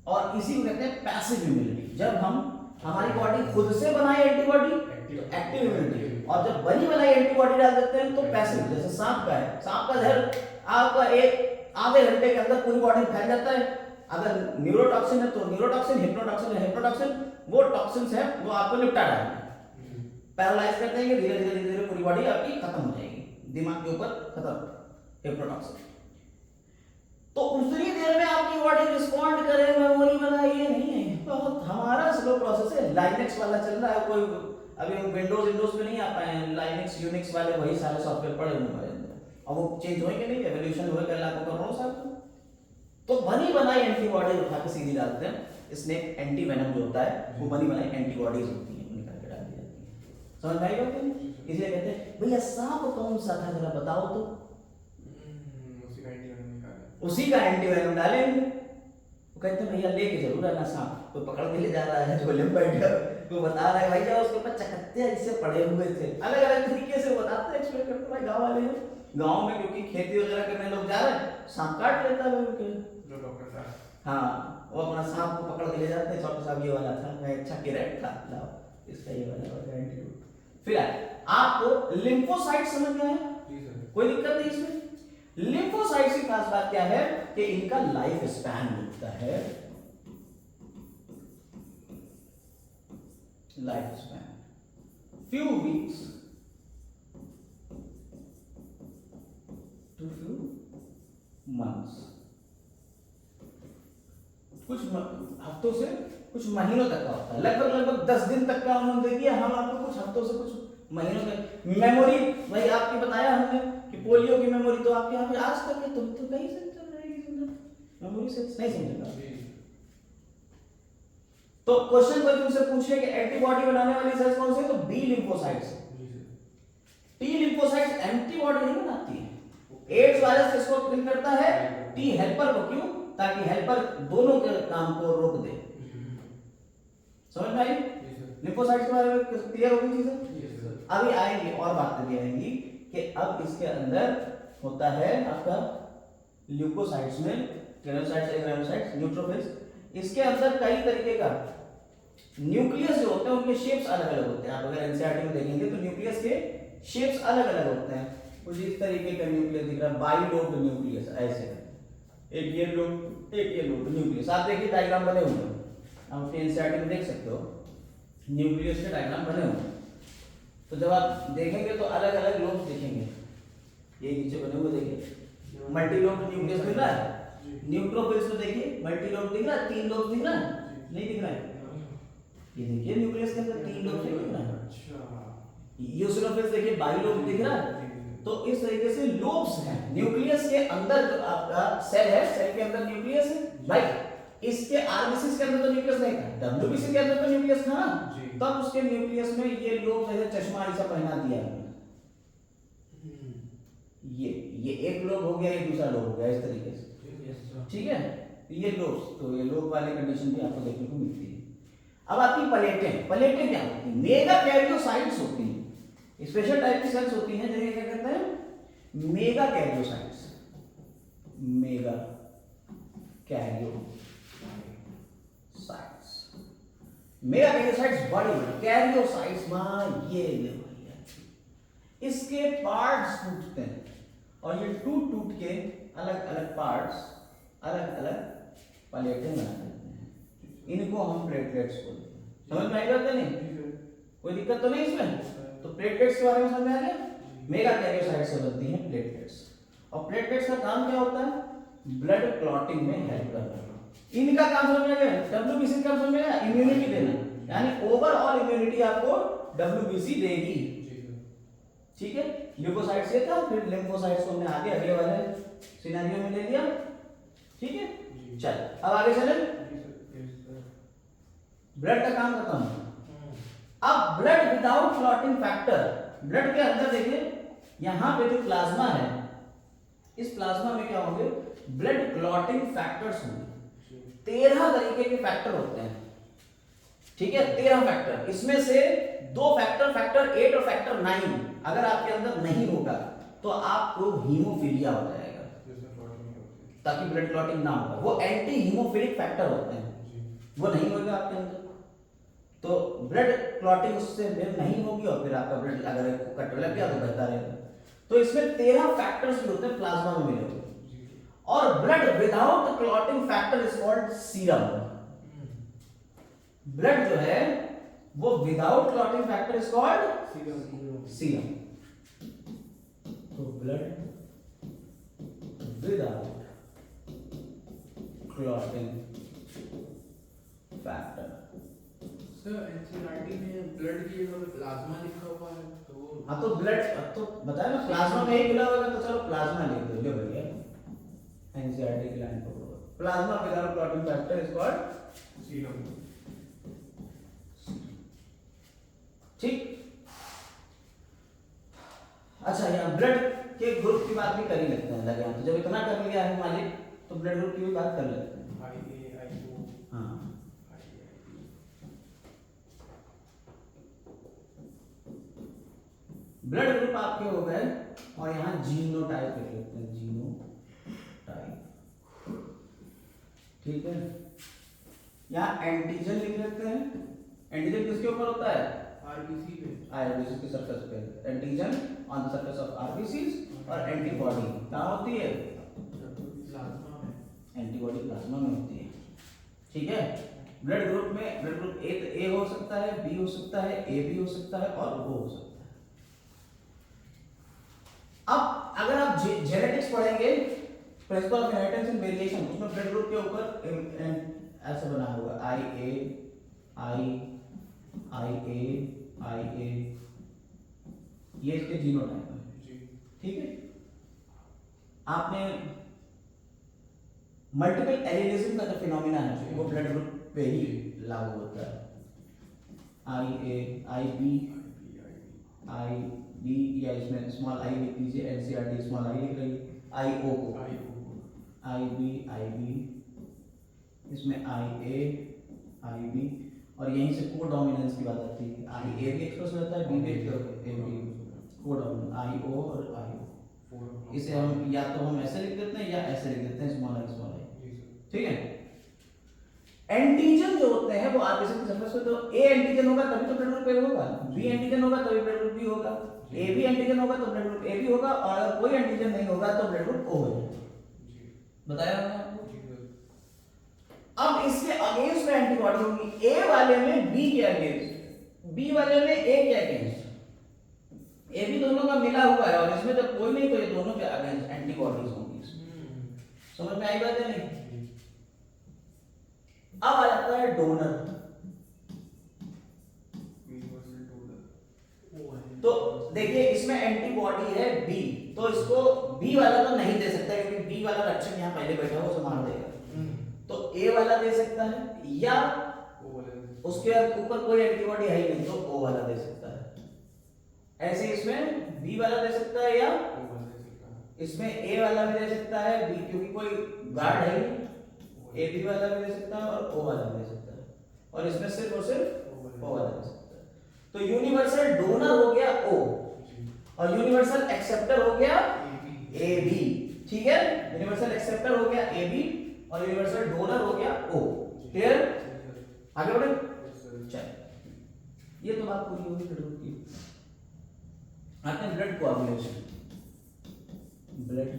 और इसी को कहते हैं पैसिव इम्यूनिटी। जब हम हमारी बॉडी खुद से बनाए एंटीबॉडी तो एक्टिव इम्यूनिटी, और जब बनी बनाई एंटीबॉडी डाल देते हैं तो पैसिव, जैसे सांप का है, सांप का जहर आपका एक आधे घंटे के अंदर पूरी बॉडी में फैल जाता है। अगर न्यूरोटॉक्सिन है तो न्यूरोटॉक्सिन, हिप्नोटॉक्सिन है हिप्नोटॉक्सिन, वो टॉक्सिन्स है वो आपको निपटा डालेंगे, पैरालाइज कर देंगे, धीरे धीरे धीरे धीरे पूरी बॉडी आपकी खत्म हो जाएगी, दिमाग के ऊपर खत्म हिप्नोटॉक्सिन। तो उतनी देर में आपकी बॉडी रिस्पॉन्ड करे, मेमोरी बनाए, ये नहीं है, बहुत हमारा स्लो प्रोसेस है। लाइनेक्स वाला चल रहा है, कोई अभी हम विंडोज पे नहीं आ पाए हैं, लाइनेक्स यूनिक्स वाले वही सारे सॉफ्टवेयर पड़े हुए हमारे अंदर, और वो चेंज होंगे नहीं, एवोल्यूशन होगा लाखों करोड़ों साल में। तो बनी बनाई एंटीबॉडी उठा के सीधी डालते हैं, स्नेक एंटी वेनम जो होता है वो बनी बनाई एंटीबॉडीज होती है, निकाल के डाल दी जाती है। समझ में आई बात नहीं? इसलिए कहते हैं भैया सांप कौन सा था जरा बताओ तो, उसी का एंटी वेनम डालेंगे। वो कहते हैं भैया लेके जरूर आना सांप, कोई पकड़ के ले जा रहा है झोले में बैठ कर, वो बता रहा है भैया उसके ऊपर चकत्ते ऐसे पड़े हुए थे, अलग अलग तरीके से बताते हैं, एक्सप्लेन करते भाई गाँव वाले हैं। गाँव में क्योंकि खेती वगैरह करने लोग जा रहे हैं, सांप काट लेता है उनके जो डॉक्टर साहब, हाँ वो अपना सांप को पकड़ के ले जाते हैं, डॉक्टर साहब ये वाला था, मैं अच्छा किरेट था, लाओ इसका ये वाला एंटीडोट। फिर आपको लिम्फोसाइट समझ में आया? कोई दिक्कत नहीं इसमें। लिम्फोसाइट की खास बात क्या है कि इनका लाइफ स्पैन होता है, life span few weeks to few months, कुछ हफ्तों से कुछ महीनों तक का होता है, लगभग 10 दिन तक का उन्होंने दे दिया, हम आपको कुछ हफ्तों से कुछ महीनों तक। मेमोरी वही आपकी बताया हमने कि पोलियो की मेमोरी तो आपके यहाँ पे आज तक है, तुम तो कहीं से चल रहेगी मेमोरी से नहीं समझेगा। तो क्वेश्चन कोई तुमसे पूछे कि एंटीबॉडी बनाने वाली सेल्स कौन सी है, तो बी लिम्फोसाइट्स है। टी लिम्फोसाइट्स एंटीबॉडी नहीं बनाती है। एड्स वायरस किसको किल करता है? टी हेल्पर को। क्यों? ताकि हेल्पर दोनों के काम को रोक दे। समझ में आई? लिम्फोसाइट्स के बारे में क्लियर हो गई चीजें? अभी आएंगे और बातें भी आएंगी कि अब इसके अंदर होता है आपका ल्यूकोसाइट्स में केराटिनोसाइट्स, ग्रेनुलोसाइट्स, न्यूट्रोफिल्स, इसके अंदर कई तरीके का न्यूक्लियस जो होते हैं उनके शेप्स अलग अलग होते हैं। आप अगर एनसीईआरटी में देखेंगे तो न्यूक्लियस के शेप्स अलग अलग होते हैं। कुछ इस तरीके का न्यूक्लियस दिख रहा है, बाइलोब्ड न्यूक्लियस, ऐसे एक ये लोब न्यूक्लियस। आप देखिए डायग्राम बने हुए हैं, आप अपने एनसीईआरटी में देख सकते हो न्यूक्लियस के डायग्राम बने हुए हैं। तो जब आप देखेंगे तो अलग अलग लोब्स दिखेंगे, ये नीचे बने हुए देखिए मल्टीलोब्ड न्यूक्लियस दिख रहा है। न्यूट्रोफिल्स में देखिए मल्टीलोब दिख रहा है, 3 लोब दिख रहा है, नहीं दिख रहा है? ये देखिए न्यूक्लियस के अंदर 3 लोब दिख रहा है। अच्छा, यूसिनोफिल्स देखिए बाइलोब दिख रहा है। तो इस तरीके से लोब्स हैं न्यूक्लियस के अंदर। जो आपका सेल है, सेल के अंदर न्यूक्लियस है भाई, इसके आरबीसी के अंदर तो न्यूक्लियस नहीं था, डब्ल्यूबीसी के अंदर तो न्यूक्लियस था ना, तब उसके न्यूक्लियस में ये लोब जैसे चश्मा ऐसा पहना दिया है। ये एक लोब हो गया, ये दूसरा लोब हो गया, इस तरीके से, ठीक है? ये लोब्स, तो ये लोब वाली कंडीशन भी आपको देखने को मिलती है। अब आती प्लेटें। प्लेटें क्या होती है? मेगा कैरियोसाइट्स होती हैं, स्पेशल टाइप की सेल्स होती हैं जिन्हें क्या कहते हैं? Mega karyocytes. Mega karyocytes, mega karyocytes बड़ी बड़ी, कैरियोसाइट्स मां ये भैया, इसके पार्ट्स टूटते हैं और ये टूट टूट के अलग अलग पार्ट्स, अलग अलग प्लेटें बना देते हैं। इनको हम प्लेटलेट्स बोलते हैं। समझ में आई बात नहीं? कोई दिक्कत तो नहीं इसमें? तो प्लेटलेट्स के बारे में समझ में आ गया? मेगा कैरियोसाइट्स से बनती हैं प्लेटलेट्स। और प्लेटलेट्स का काम क्या होता है? ब्लड क्लॉटिंग में हेल्प करना। इनका काम समझ में आ गया? डब्ल्यूबीसी का समझ में आया? इम्यूनिटी देना, यानी ओवरऑल इम्यूनिटी आपको डब्ल्यूबीसी देगी, ठीक है? ल्यूकोसाइट्स ये था, फिर लिम्फोसाइट्स को हमने आगे अगले वाले सिनेरियो में ले लिया, ठीक है? चल अब आगे चले। ब्लड का काम खत्म। अब blood without clotting factor, blood के अंदर देखिए यहां पे जो प्लाज्मा है, इस प्लाज्मा में क्या होंगे? ब्लड क्लॉटिंग फैक्टर्स होंगे। 13 तरीके के फैक्टर होते हैं, ठीक है? 13 फैक्टर, इसमें से 2 फैक्टर, फैक्टर 8 और फैक्टर 9 अगर आपके अंदर नहीं होगा तो आपको हीमोफीलिया हो जाएगा, ताकि ब्लड क्लॉटिंग ना होगा। वो एंटी हीमोफिलिक फैक्टर होते हैं, वो नहीं होगा आपके अंदर तो ब्लड क्लॉटिंग उससे मेल नहीं होगी और फिर आपका ब्लड अगर कट लग गया तो बहता रहेगा। तो इसमें 13 फैक्टर्स भी होते हैं प्लाज्मा में मिले हुए, और blood without clotting factor is called serum. Blood जो है वो without clotting factor is called serum. तो blood without clotting factor. Sir NCERT में ब्लड की जगह पे प्लाज्मा लिखा हुआ है तो हाँ तो ब्लड, अब तो बताया ना प्लाज्मा में ही मिला होगा, तो चलो प्लाज्मा लिख दो, जो भैया एनसीईआरटी की लाइन पकड़ो, plasma without clotting factor is called serum. ठीक। अच्छा, यहाँ ब्लड के ग्रुप की बात भी कर ही लेते हैं लगे, तो जब इतना कर लिया है मालिक तो ब्लड ग्रुप की भी बात कर लेते हैं। IA, IO, हाँ, ब्लड ग्रुप आपके हो गए, और यहाँ जीनोटाइप लिख लेते हैं, जीनोटाइप। ठीक है, यहाँ एंटीजन लिख लेते हैं। एंटीजन किसके ऊपर होता है? आरबीसी पे, आरबीसी के सरफेस पे। Antigen on the surface of RBCs, और एंटीबॉडी कहाँ होती है? प्लाज्मा में। एंटीबॉडी प्लाज्मा में होती है। ठीक है, ब्लड ग्रुप में ब्लड ग्रुप ए हो सकता है, बी हो सकता है, ए बी हो सकता है, और ओ हो सकता है। अब अगर आप जेनेटिक्स पढ़ेंगे, principle of inheritance and variation, उसमें ब्लड ग्रुप के ऊपर ऐसे बना हुआ आई ए, ये इसके जीनोटाइप है। ठीक है, आपने मल्टीपल एलिलिज्म का जो फिनोमिना है वो ब्लड ग्रुप पे ही लागू होता है। आई बी, या इसमें स्मॉल आई लिख दीजिए, एनसीईआरटी स्मॉल आई लिख रही है, आई ओ को आई बी, इसमें आई बी, और यहीं से को डोमिनेंस की बात आती है। आई ए भी एक्सप्रेस हो जाता है, बी भी एक्सप्रेस, को डोमिनेंस आई ओ और आई ओ। इसे हम या तो हम ऐसे लिख देते हैं या ऐसे लिख देते हैं, स्मॉल आई। ठीक है, एंटीजन जो होते हैं वो आरबीसी की सरफेस पे, तो ए एंटीजन होगा तभी तो ब्लड ग्रुप ए होगा, बी एंटीजन होगा तभी ब्लड ग्रुप बी होगा, ए बी एंटीजन होगा तो ब्लड ग्रुप ए बी होगा, और अगर कोई एंटीजन नहीं होगा तो ब्लड ग्रुप ओ होगा। बताया मैंने आपको। अब इसके अगेंस्ट में एंटीबॉडी होगी, ए वाले में बी के अगेंस्ट, बी वाले में ए के अगेंस्ट। ए बी दोनों का मिला हुआ है, और इसमें जब कोई नहीं तो ये दोनों के अगेंस्ट एंटीबॉडीज होंगी। समझ में आई बात है? नहीं। अब आ जाता है डोनर। तो देखिए इसमें एंटीबॉडी है बी, तो इसको बी वाला तो नहीं दे सकता, क्योंकि बी वाला रक्षक यहाँ पहले बैठा है, वो संभाल देगा। तो ए वाला दे सकता है, या उसके ऊपर कोई एंटीबॉडी है ही नहीं तो ओ वाला दे सकता है। ऐसे इसमें बी वाला दे सकता है, या इसमें ए वाला भी दे सकता है, बी क्योंकि कोई गार्ड है ही, ए बी वाला भी दे सकता है और ओ वाला भी दे सकता है, और इसमें सिर्फ और सिर्फ ओ वाला दे सकता है। तो यूनिवर्सल डोनर हो गया ओ, और यूनिवर्सल एक्सेप्टर हो गया ए बी। ठीक है, यूनिवर्सल एक्सेप्टर हो गया ए बी, और यूनिवर्सल डोनर हो गया ओ। क्लियर? आगे बढ़े। चल, ये तो बात पूरी होगी ब्लड ग्रुप की। आते हैं ब्लड कोआगुलेशन। ब्लड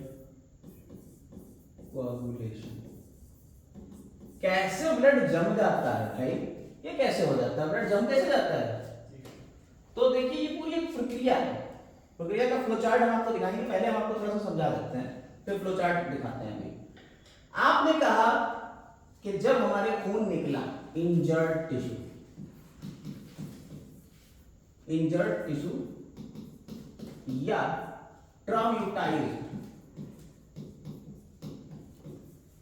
कोआगुलेशन, कैसे ब्लड जम जाता है भाई? ये कैसे हो जाता है? ब्लड जम कैसे जाता है? तो देखिए ये पूरी एक प्रक्रिया है। प्रक्रिया का फ्लो चार्ट हम आपको दिखाएंगे, पहले हम आपको थोड़ा सा समझा देते हैं, फिर फ्लो चार्ट दिखाते हैं। अभी आपने कहा कि जब हमारे खून निकला इंजर्ड टिश्यू या ट्रॉम्यूटाइज्ड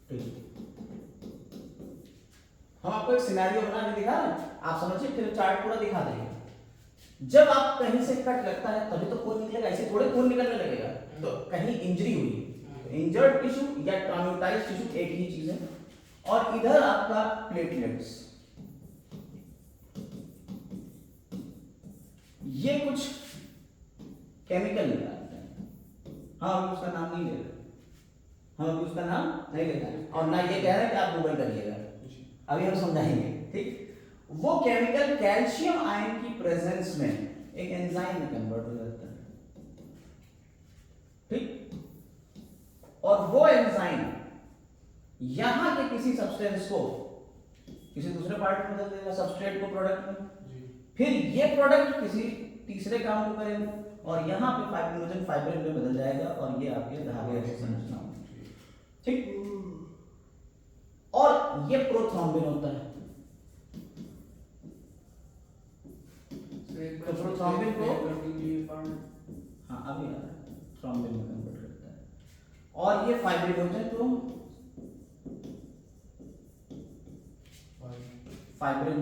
टिश्यू, हम आपको एक सिनेरियो बना के दिखा रहे हैं, आप समझिए, फिर चार्ट पूरा दिखा देंगे। जब आप कहीं से कट लगता है तभी तो खून निकलेगा, ऐसे थोड़े खून निकलने लगेगा। तो कहीं इंजरी हुई, इंजर्ड टिश्यू या ट्रॉम्यूटाइज्ड टिश्यू एक ही चीज है, और इधर आपका प्लेटलेट्स, ये कुछ केमिकल निकालते हैं। हाँ, हम उसका नाम नहीं ले रहे, हम अभी उसका नाम नहीं लेते हैं, और ना ये कह रहे हैं कि आप गूगल करिएगा, अभी हम समझाएंगे। ठीक, वो केमिकल कैल्शियम आयन की प्रेजेंस में एक एंजाइम में कन्वर्ट हो जाता है, ठीक। और वो एंजाइम यहां के किसी सब्सटेंस को किसी दूसरे पार्ट में बदल देगा, सब्सट्रेट को प्रोडक्ट में, फिर ये प्रोडक्ट किसी तीसरे काम को करेगा और यहाँ पे फाइब्रिनोजन फाइब्रिन में बदल जाएगा और ये आपके धागे ऐसी संरचना होगी, ठीक। और ये प्रोथ्रोम्बिन होता है। तो प्रोथ्रोम्बिन को हाँ अभी आ रहा है, थ्रोम्बिन में कन्वर्ट करता है। और ये फाइब्रिनोजन को फाइब्रिन,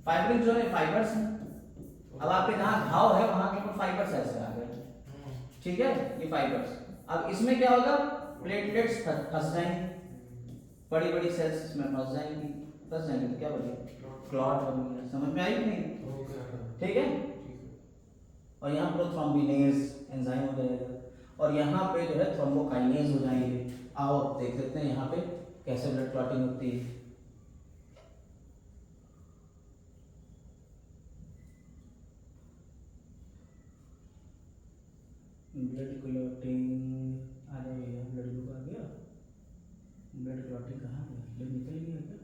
फाइब्रिन जो है फाइबर्स है। अब आपके जहां घाव है वहां के ऊपर फाइबर्स ऐसे आ गए, ठीक है, ये फाइबर्स। अब इसमें क्या होगा, प्लेटलेट्स फंस जाएंगे, बड़ी बड़ी सेल्स इसमें फंस जाएंगी तो क्या बनेगा, क्लॉट बनेगा। समझ में आई कि नहीं, ठीक है। और यहाँ प्रोथ्रोम्बिनेज एंजाइम हो जाएगा और यहाँ पे जो है थ्रोम्बोकाइनेज हो जाएंगे। आओ देख लेते हैं यहाँ पे कैसे ब्लड क्लॉटिंग होती है। ब्लड क्लॉटिंग आ रहा है, ब्लड ग्रुप आ गया, ब्लड क्लॉटिंग कहाँ गया, ब्लड निकल गया क्या?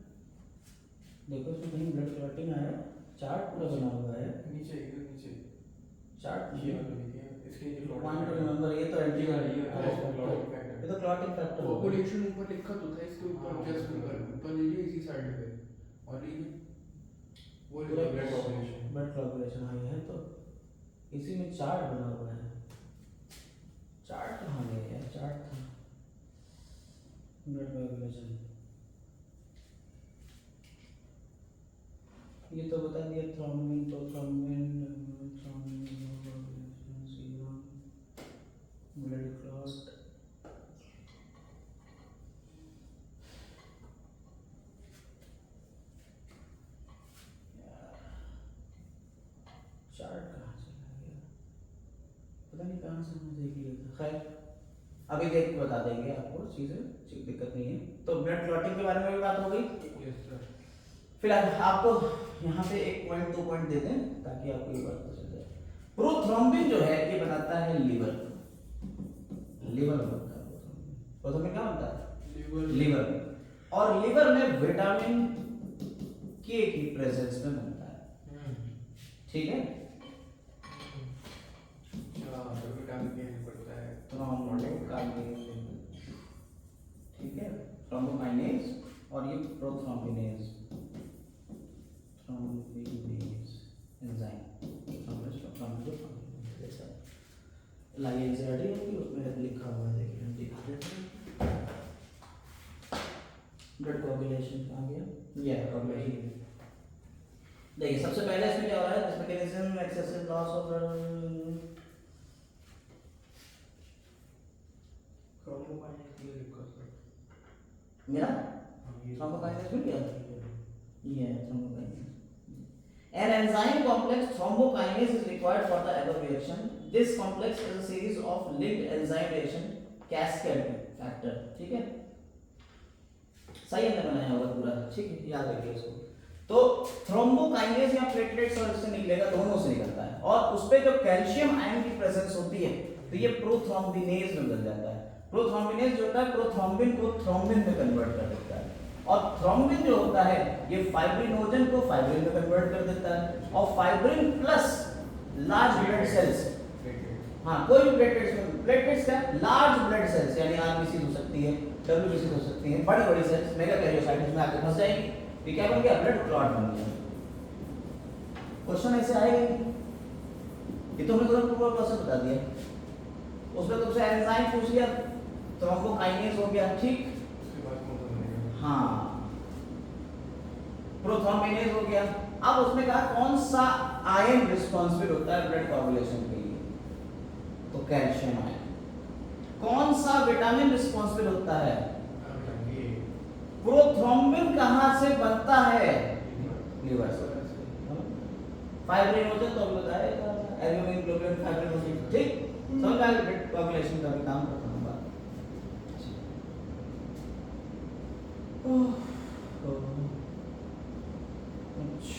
देखो इसमें कहीं ब्लड क्लॉटिंग आया, चार्ट पूरा बना हुआ है नीचे इधर नीचे चार्ट, ये वाला देखिए, इसके जो पॉइंट रिमेंबर, ये तो एंटी ये तो क्लॉटिंग फैक्टर है। कोगुलेशन ऊपर लिखा तो था, इसके ऊपर जस्ट ऊपर लीजिए इसी साइड पे और लीजिए वो ब्लड कोगुलेशन, ब्लड कोगुलेशन हाँ ये है। तो इसी में चार्ट बना हुआ है, चार्ट कहाँ गया यार, चार्ट था ब्लड कोगुलेशन, ये तो बता दिया thrombin, prothrombin, serum, blood clot. Chart कहाँ चला गया, पता नहीं कहाँ से हमने देख लिया था। खैर अभी देख के बता देंगे आपको, चीजें दिक्कत नहीं है। तो ब्लड क्लॉटिंग के बारे में भी बात हो गई। फिलहाल आपको यहाँ पे एक पॉइंट दो पॉइंट दे दें ताकि आपको ये बात पता चल जाए। प्रोथ्रोम्बिन जो है ये बनाता है लीवर, लीवर बनता है प्रोथ्रोम्बिन क्या बनता है, लीवर में। और लीवर में विटामिन के की प्रेजेंस में बनता है, ठीक है। ठीक है, थ्रोम्बोकाइनेज और ये प्रोथ्रोम्बिनेज, थ्रोम्बिनेज एंजाइम, लाइंस रेडी होंगी, उसमें लिखा हुआ है, देखिए हम दिखा देते हैं। ब्लड कोगुलेशन आ गया, ये कोगुलेशन। देखिए सबसे पहले इसमें क्या हो रहा है, this mechanism excessive loss of मेरा थ्रोम्बोकाइनेज मिल गया, ये है thrombokinase. An enzyme complex thrombokinase is required for the above reaction. This complex is a series of linked enzyme reaction cascade factor, ठीक है, सही हमने बनाया होगा पूरा, ठीक है, याद रखिए इसको। तो थ्रोम्बोकाइनेज या प्लेटलेट्स और इससे निकलेगा, दोनों से निकलता है और उस पे जो कैल्शियम आयन की प्रेजेंस होती है तो ये प्रोथ्रोम्बिनेज में बदल जाता है। प्रोथ्रोम्बिनेज जो होता है प्रोथ्रोम्बिन को थ्रोम्बिन में कन्वर्ट कर देता है और थ्रोम्बिन जो होता है ये फाइब्रिनोजन को फाइब्रिन में कन्वर्ट कर देता है और fibrin plus large blood cells, हाँ कोई भी प्लेटलेट्स का लार्ज ब्लड सेल्स यानी आरबीसी हो सकती है, डब्ल्यूबीसी हो सकती है, बड़ी बड़ी सेल्स मेगा कैरियोसाइट्स में आके फंस जाएंगी, ये क्या बन गया, ब्लड क्लॉट बन गया। क्वेश्चन ऐसे आएगा, ये तो हमने तुरंत पूरा प्रोसेस बता दिया, उसमें तुमसे एंजाइम पूछ लिया, थ्रोम्बोकाइनेज हो गया, ठीक, हाँ प्रोथ्रोम्बिनेज हो गया। अब उसमें कहा कौन सा आयन रिस्पांसिबल होता है ब्लड कोगुलेशन के लिए, तो कैल्शियम आयन। कौन सा विटामिन रिस्पांसिबल होता है, प्रोथ्रोम्बिन कहां से बनता है, लीवर से। फाइब्रिनोजन तो अभी बताया, एल्ब्यूमिन ग्लोबुलिन फाइब्रिनोजन, ठीक, समझ आ गया, ब्लड कोगुलेशन का भी काम करता हूं बात।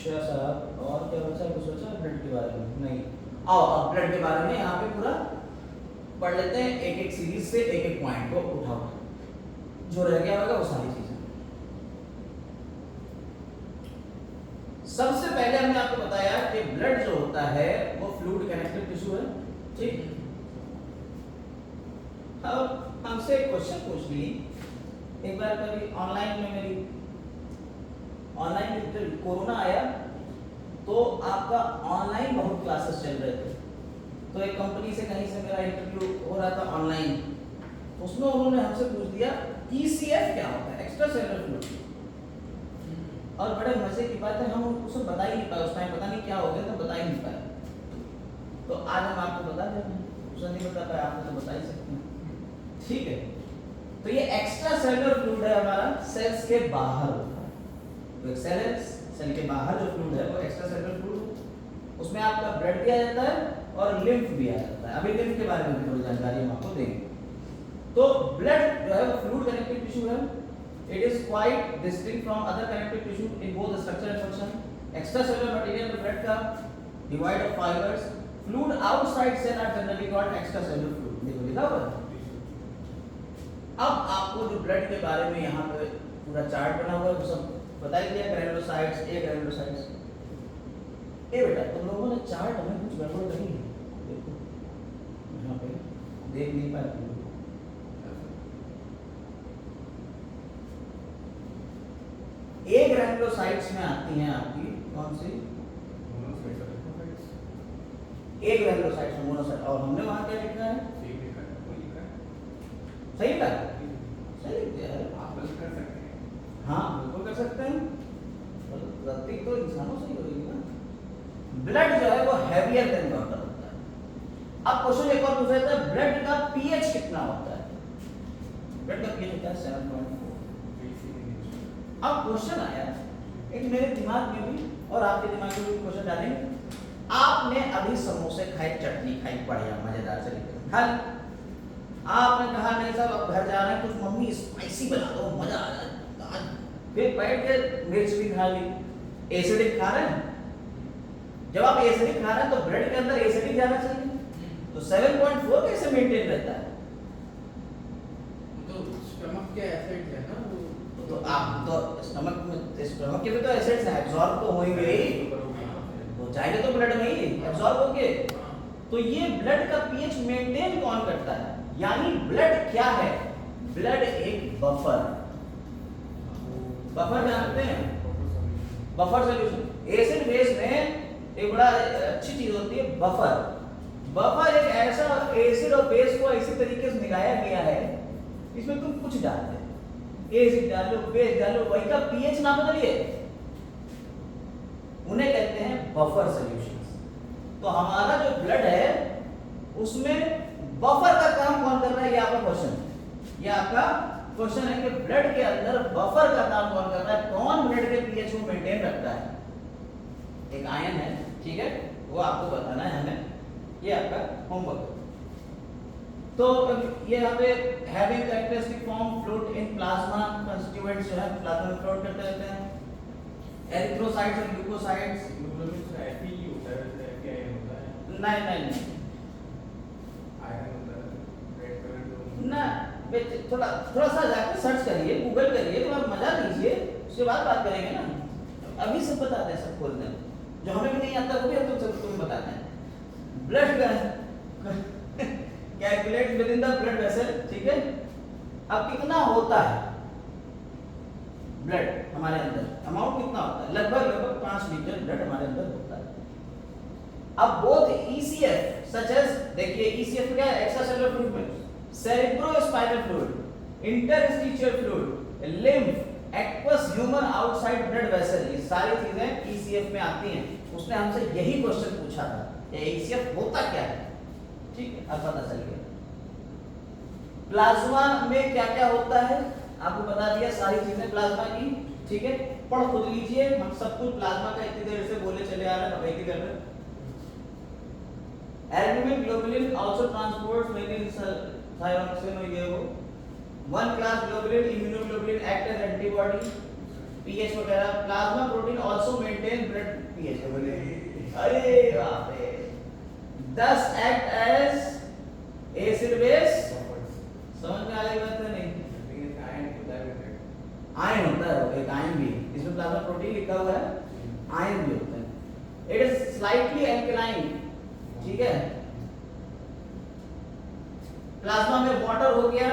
अच्छा साहब, और क्या बचा, कुछ बचा ब्लड के बारे में? नहीं। आओ अब ब्लड के बारे में यहाँ पे पूरा पढ़ लेते हैं, एक एक सीरीज से एक एक पॉइंट को उठाओ, जो रह गया होगा वो सारी चीजें। सबसे पहले हमने आपको बताया कि ब्लड जो होता है वो फ्लूइड कनेक्टिव टिश्यू है, ठीक। अब हमसे एक क्वेश्चन पूछ ली एक बार, कभी ऑनलाइन में, मेरी ऑनलाइन में जब कोरोना आया तो आपका ऑनलाइन बहुत क्लासेस चल रहे थे, तो एक कंपनी से कहीं से मेरा इंटरव्यू हो रहा था ऑनलाइन, उसमें उन्होंने हमसे पूछ दिया ECF क्या होता है, एक्स्ट्रा सेलुलर फ्लूइड। और बड़े मजे की बात है, हम उसे बता ही नहीं पाए, उस टाइम पता नहीं क्या हो गया तो बता ही नहीं पाए। तो आज हम आपको बता दें, उसे नहीं बता पाए, आपको तो बता ही सकते हैं, ठीक है। तो ये एक्स्ट्रा सेलुलर फ्लूइड है हमारा, सेल्स के बाहर होता है। तो एक सेल है, सेल के बाहर जो फ्लूइड है वो एक्स्ट्रा सेलुलर फ्लूइड है, उसमें आपका ब्लड भी आ जाता है और लिम्फ भी आ जाता है। अभी लिम्फ के बारे में थोड़ी जानकारी हम आपको देंगे। तो ब्लड जो है वो फ्लूइड कनेक्टिव टिश्यू है, it is quite distinct from other connective tissue in both structure and function. Extracellular material में blood का divide of fibers, fluid outside cell are generally called extracellular fluid। देखो लिखा हुआ है। अब आपको जो ब्लड के बारे में यहाँ पे पूरा चार्ट बना हुआ है वो सब बता ही दिया, ग्रैनुलोसाइट्स, ए ग्रैनुलोसाइट्स। ए बेटा तुम लोगों ने चार्ट हमें कुछ गड़बड़ नहीं है, देखो यहाँ पे देख नहीं पाए तुम लोग। ए ग्रैनुलोसाइट्स में आती हैं आपकी कौन सी, ए ग्रैनुलोसाइट्स में मोनोसाइट, और हमने वहां क्या लिखा है, सही लिखा है, सही लिख दिया है, आप गलत कर सकते हैं। हाँ बिल्कुल कर सकते हैं, गलती तो इंसानों से ही होगी ना। ब्लड जो है वो हैवियर देन वाटर होता है। अब क्वेश्चन एक और पूछा जाता है, ब्लड का पीएच कितना होता है? ब्लड का पीएच होता है 7.4। अब क्वेश्चन आया एक मेरे दिमाग में भी और आपके दिमाग में भी क्वेश्चन डालेंगे। आपने अभी समोसे खाए, चटनी खाई, बढ़िया मजेदार तरीके से खा ली, आपने कहा नहीं साहब अब घर जा रहे हैं कुछ मम्मी स्पाइसी बना दो, मजा आ जाए, फिर बैठ के मिर्च भी खा ली, एसिडिक खा रहे हैं। जब आप एसिडिक खा रहे हैं तो ब्लड के अंदर एसिडिक जाना चाहिए, तो 7.4 कैसे मेंटेन रहता है? तो स्टमक के एसिड है ना वो, तो आप तो स्टमक के भी तो एसिड्स हैं, एब्जॉर्ब तो होंगे ही, वो जाएंगे तो ब्लड में ही एब्जॉर्ब होंगे। तो ये ब्लड का पीएच मेंटेन कौन करता है? यानी ब्लड क्या है? ब्लड एक बफर, बफर जानते हैं, बफर सॉल्यूशन। एसिड फेज में एक बड़ा अच्छी चीज होती है बफर। बफर एक ऐसा एसिड और बेस को इसी तरीके से मिलाया गया है, इसमें तुम कुछ डालते हैं, एसिड डालो, बेस डालो, वही का पीएच ना बदलिए, उन्हें कहते हैं बफर सॉल्यूशंस। तो हमारा जो ब्लड है उसमें बफर का काम कौन कर रहा है? ये आपका क्वेश्चन है, ये आपका क्वेश्चन है कि ब्लड के अंदर बफर का काम कौन कर रहा है? कौन ब्लड के पीएच को मेंटेन रखता है? एक आयन है, ठीक है, वो आपको बताना है हमें, ये आपका होमवर्क। तो ये यहाँ पे having characteristic form float in plasma, constituents जो है प्लाज्मा में फ्लोट करते रहते हैं। एरिथ्रोसाइट्स और ल्यूकोसाइट्स, हीमोग्लोबिन से Fe होता है, वैसे क्या ये होता है? नहीं नहीं नहीं आयरन होता है, रेड कलर ना, थोड़ा थोड़ा सा जाकर सर्च करिए, गूगल करिए, थोड़ा मजा लीजिए, उसके बाद बात करेंगे ना। अभी सब बताते हैं, सब खोलते हैं, जो हमें भी नहीं आता वो भी हम तुम बताते हैं। Blood calculate with in the blood vessel, ठीक है। अब कितना होता है ब्लड हमारे अंदर, अमाउंट कितना होता है? लगभग 5 लीटर ब्लड हमारे अंदर होता है। अब बोथ ECF सच एज, देखिए ECF क्या है? एक्स्ट्रासेलुलर फ्लूइड में cerebrospinal fluid, interstitial fluid, lymph, aqueous humor outside blood vessel, ये सारी चीजें ECF में आती हैं। उसने हमसे यही क्वेश्चन पूछा था, ये ECF होता क्या है? ठीक है, अब पता चल गया। प्लाज्मा में क्या क्या होता है आपको बता दिया, सारी चीजें प्लाज्मा की, ठीक है, पढ़ खुद लीजिए, हम सब कुछ प्लाज्मा का इतनी देर से बोले चले आ रहे हैं, अब एक ही कर रहे हैं। Albumin globulin also transports many thyroxine, ये वो one class globulin, immunoglobulin act as antibody, pH वगैरह। Plasma protein also maintain blood pH. अरे बाप रे, 10 एक्ट एज एसिड बेस। समझ में आ रही बात नहीं? आयन होता है, एक आयन भी इसमें प्लाज्मा प्रोटीन लिखा हुआ है, आयन भी होता है। इट इज स्लाइटली एल्कलाइन, ठीक है। प्लाज्मा में वाटर हो गया,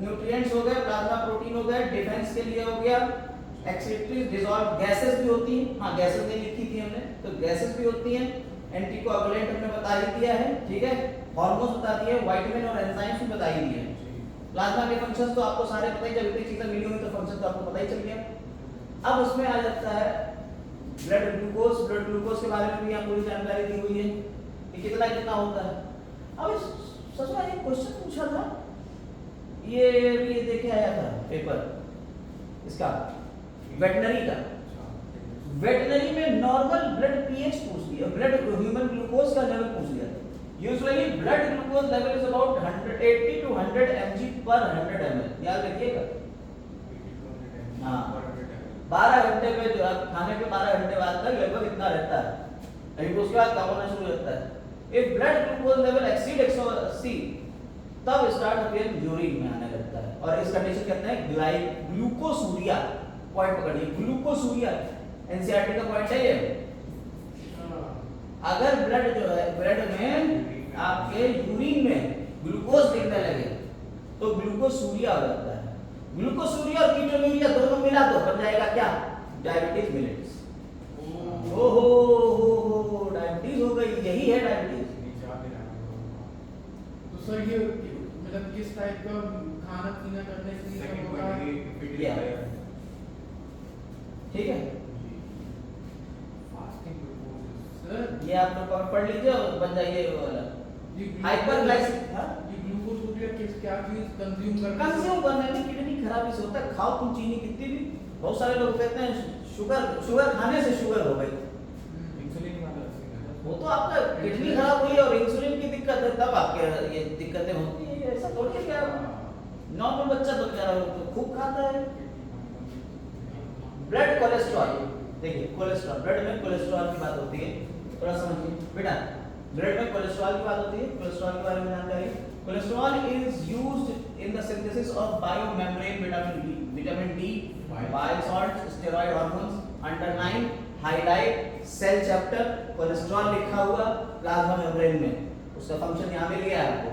न्यूट्रिएंट्स हो गए, प्लाज्मा प्रोटीन हो गए, डिफेंस के लिए हो गया, एक्सीक्रीट डिसॉल्व गैसेस भी होती हैं। हाँ गैसेस नहीं लिखी थी हमने, तो गैसेस भी होती हैं। एंटीकोएगुलेंट हमने बता ही दिया है, ठीक है। हार्मोन्स बता दिए, विटामिन और एंजाइम्स भी बता ही दिए हैं। प्लाज्मा के फंक्शंस तो आपको सारे पता ही, जब इतनी चीजें मिली हुई तो फंक्शन तो आपको पता ही चल गया। अब उसमें आ जाता है ब्लड ग्लूकोज। ब्लड ग्लूकोज के बारे में भी यहाँ पूरी जानकारी दी हुई है कि कितना कितना होता है। अब सच में एक क्वेश्चन पूछा था, ये देखे आया था पेपर इसका वेटनरी का। वेटनरी में नॉर्मल ब्लड पीएच पूछ लिया, ब्लड ह्यूमन ग्लूकोज का लेवल पूछ लिया था। Usually blood glucose level is about 180 to 100 mg per 100 ml, याद रखिएगा। हाँ 12 घंटे पे, जो आप खाने के 12 घंटे बाद तक लगभग इतना रहता है, लेकिन उसके बाद कम होना शुरू हो जाता है। If blood glucose level exceed 180 तब स्टार्ट अपीयर यूरिन में आने लगता है, और इस कंडीशन कहते हैं ग्लूकोसूरिया। पॉइंट पकड़िए, ग्लूकोसूरिया एनसीईआरटी का पॉइंट है ये। अगर ब्लड जो है, ब्लड में आपके यूरिन में ग्लूकोज दिखने लगे तो ग्लूकोसूरिया हो जाता है। ग्लूकोसूरिया और कीटोन्यूरिया दोनों मिला दो, बन जाएगा क्या? Diabetes Miletus. ओहो डायबिटीज हो गई, यही है डायबिटीज। तो सर ये मतलब किस टाइप का खाना पीना करने से ये सब होगा? ठीक है सर, ये आप लोग पढ़ लीजिए और बन जाइए वो वाला हाइपरग्लाइसेमिक। ये ग्लूकोज किस क्या चीज कंज्यूम करने में किडनी खराबी से होता है। खाओ तुम चीनी कितनी भी, बहुत सारे लोग कहते हैं शुगर खाने से शुगर हो गई। इंसुलिन वाला वो तो आपका किडनी खराब हुई और इंसुलिन की दिक्कत है, तब आपके ये दिक्कतें होती है। ऐसा थोड़ी है क्या नॉर्मल बच्चा तो क्या खूब खाता है। ब्लड कोलेस्ट्रॉल, देखिए कोलेस्ट्रॉल, ब्लड में कोलेस्ट्रॉल की बात होती है, थोड़ा समझिए बेटा। ब्लड में कोलेस्ट्रॉल की बात होती है, कोलेस्ट्रॉल के बारे में जानकारी। Cholesterol is used in the synthesis of biomembrane vitamin D, bile salt, steroid hormones. Underline highlight cell chapter, cholesterol लिखा हुआ प्लाज्मा मेम्ब्रेन में, उसका फंक्शन यहाँ पे लिया है आपको।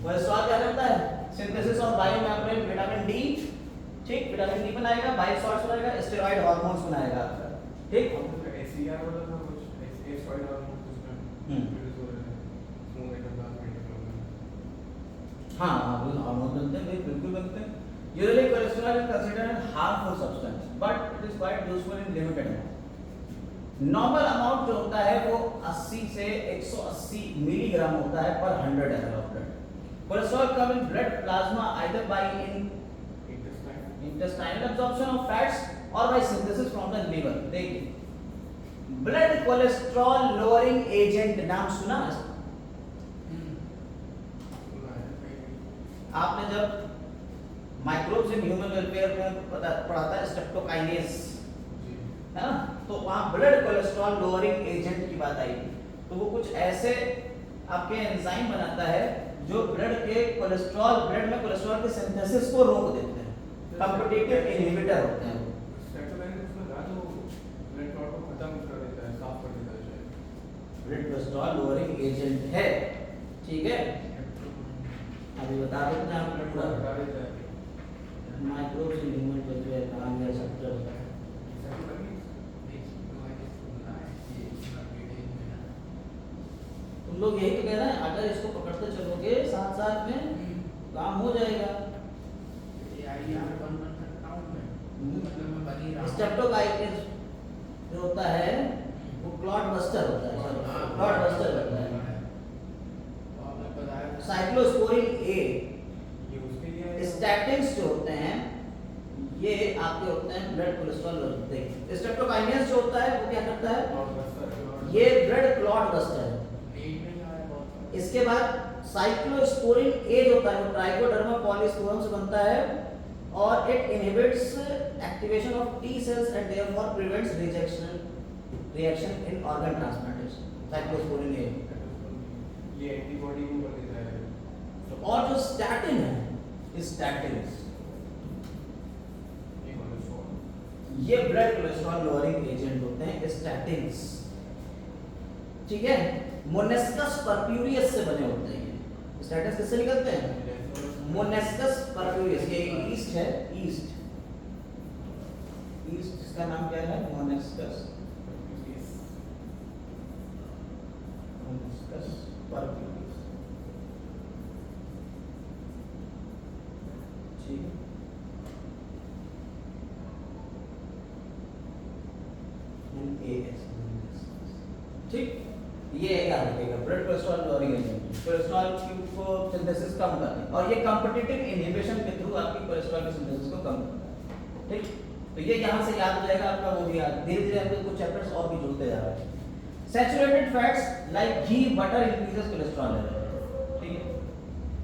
कोलेस्ट्रॉल क्या करता है? Synthesis of biomembrane vitamin D, ठीक, विटामिन डी बनाएगा, बाइल सॉल्ट्स बनाएगा, स्टेरॉइड हार्मोन्स बनाएगा आपका, ठीक। एससीआर वाला था कुछ, स्टेरॉइड हार्मोन्स उसमें प्रोड्यूस हो रहे हैं स्मूथ एंडोप्लाज्मिक डेवलपमेंट। हाँ हार्मोन बनते हैं, बिल्कुल बनते हैं। Usually cholesterol is considered harmful substance but it is quite useful in limited amount. Normal amount जो होता है वो 80 से 180 मिलीग्राम होता है पर 100 ml of blood. Cholesterol come in blood plasma either bye intestinal absorption of fats or by synthesis from the liver। देखिए blood cholesterol lowering agent नाम सुना है आपने? जब माइक्रोब्स इन ह्यूमन वेलफेयर में पढ़ा था स्ट्रेप्टोकाइनेज, है ना, तो वहां ब्लड कोलेस्ट्रॉल लोअरिंग एजेंट की बात आई थी। तो वो कुछ ऐसे आपके एंजाइम बनाता है जो ब्लड में कोलेस्ट्रॉल के सिंथेसिस को रोक देते हैं, कॉम्पिटिटिव इनहिबिटर होते हैं। स्ट्रेप्टोकाइनेज उसमें था जो ब्लड क्लॉट को खत्म कर देता है, साफ कर देता है शायद। ब्लड कोलेस्ट्रॉल लोअरिंग एजेंट है, ठीक है। अभी बता देते हैं आपको पूरा बता देता है माइक्रोब्स इन ह्यूमन वेलफेयर नाम है चैप्टर। तुम लोग यही तो कह रहे हैं, अगर इसको पकड़ते चलोगे साथ साथ में काम हो जाएगा। स्ट्रेप्टोकाइनेज जो होता है वो क्लॉट बस्टर होता है, क्लॉट बस्टर करता है। साइक्लोस्पोरिन ए, ये उसके लिए स्टैटिन्स जो होते हैं ये आपके होते हैं ब्लड कोलेस्ट्रॉल रोकते हैं। स्ट्रेप्टोकाइनेज जो होता है वो क्या करता है? ये ब्लड क्लॉट बस्टर है। इसके बाद साइक्लोस्पोरिन ए जो होता है वो ट्राइकोडर्मा पॉलीस्पोरम से बनता है, और it inhibits activation of T cells and therefore prevents reaction in organ transplantation. Cyclosporin ये एंटीबॉडी को कर देता है। और जो स्टैटिन है, स्टैटिन्स ये कोलेस्ट्रॉल, ये ब्लड कोलेस्ट्रॉल लोअरिंग एजेंट होते हैं, स्टैटिन्स। ठीक है, मोनेस्कस परप्यूरियस से बने होते हैं ये। स्टैटिन्स किससे निकलते हैं? मोनेस्कस परप्यूरियस। ये ईस्ट है, ईस्ट इसका नाम क्या है? मोनेस्कस परप्यूरियस। ठीक है, ठीक, ये याद रखिएगा। Blood cholesterol lowering agent, cholesterol को सिंथेसिस कम करते हैं और ये कॉम्पिटिटिव इनहिबिशन के थ्रू आपकी कोलेस्ट्रॉल की सिंथेसिस को कम करते हैं। ठीक, तो ये यहाँ से याद हो जाएगा आपका। वो भी याद, धीरे धीरे हम कुछ चैप्टर्स और भी जुड़ते जा रहे हैं। Saturated fats like ghee, butter increases cholesterol level. ठीक है,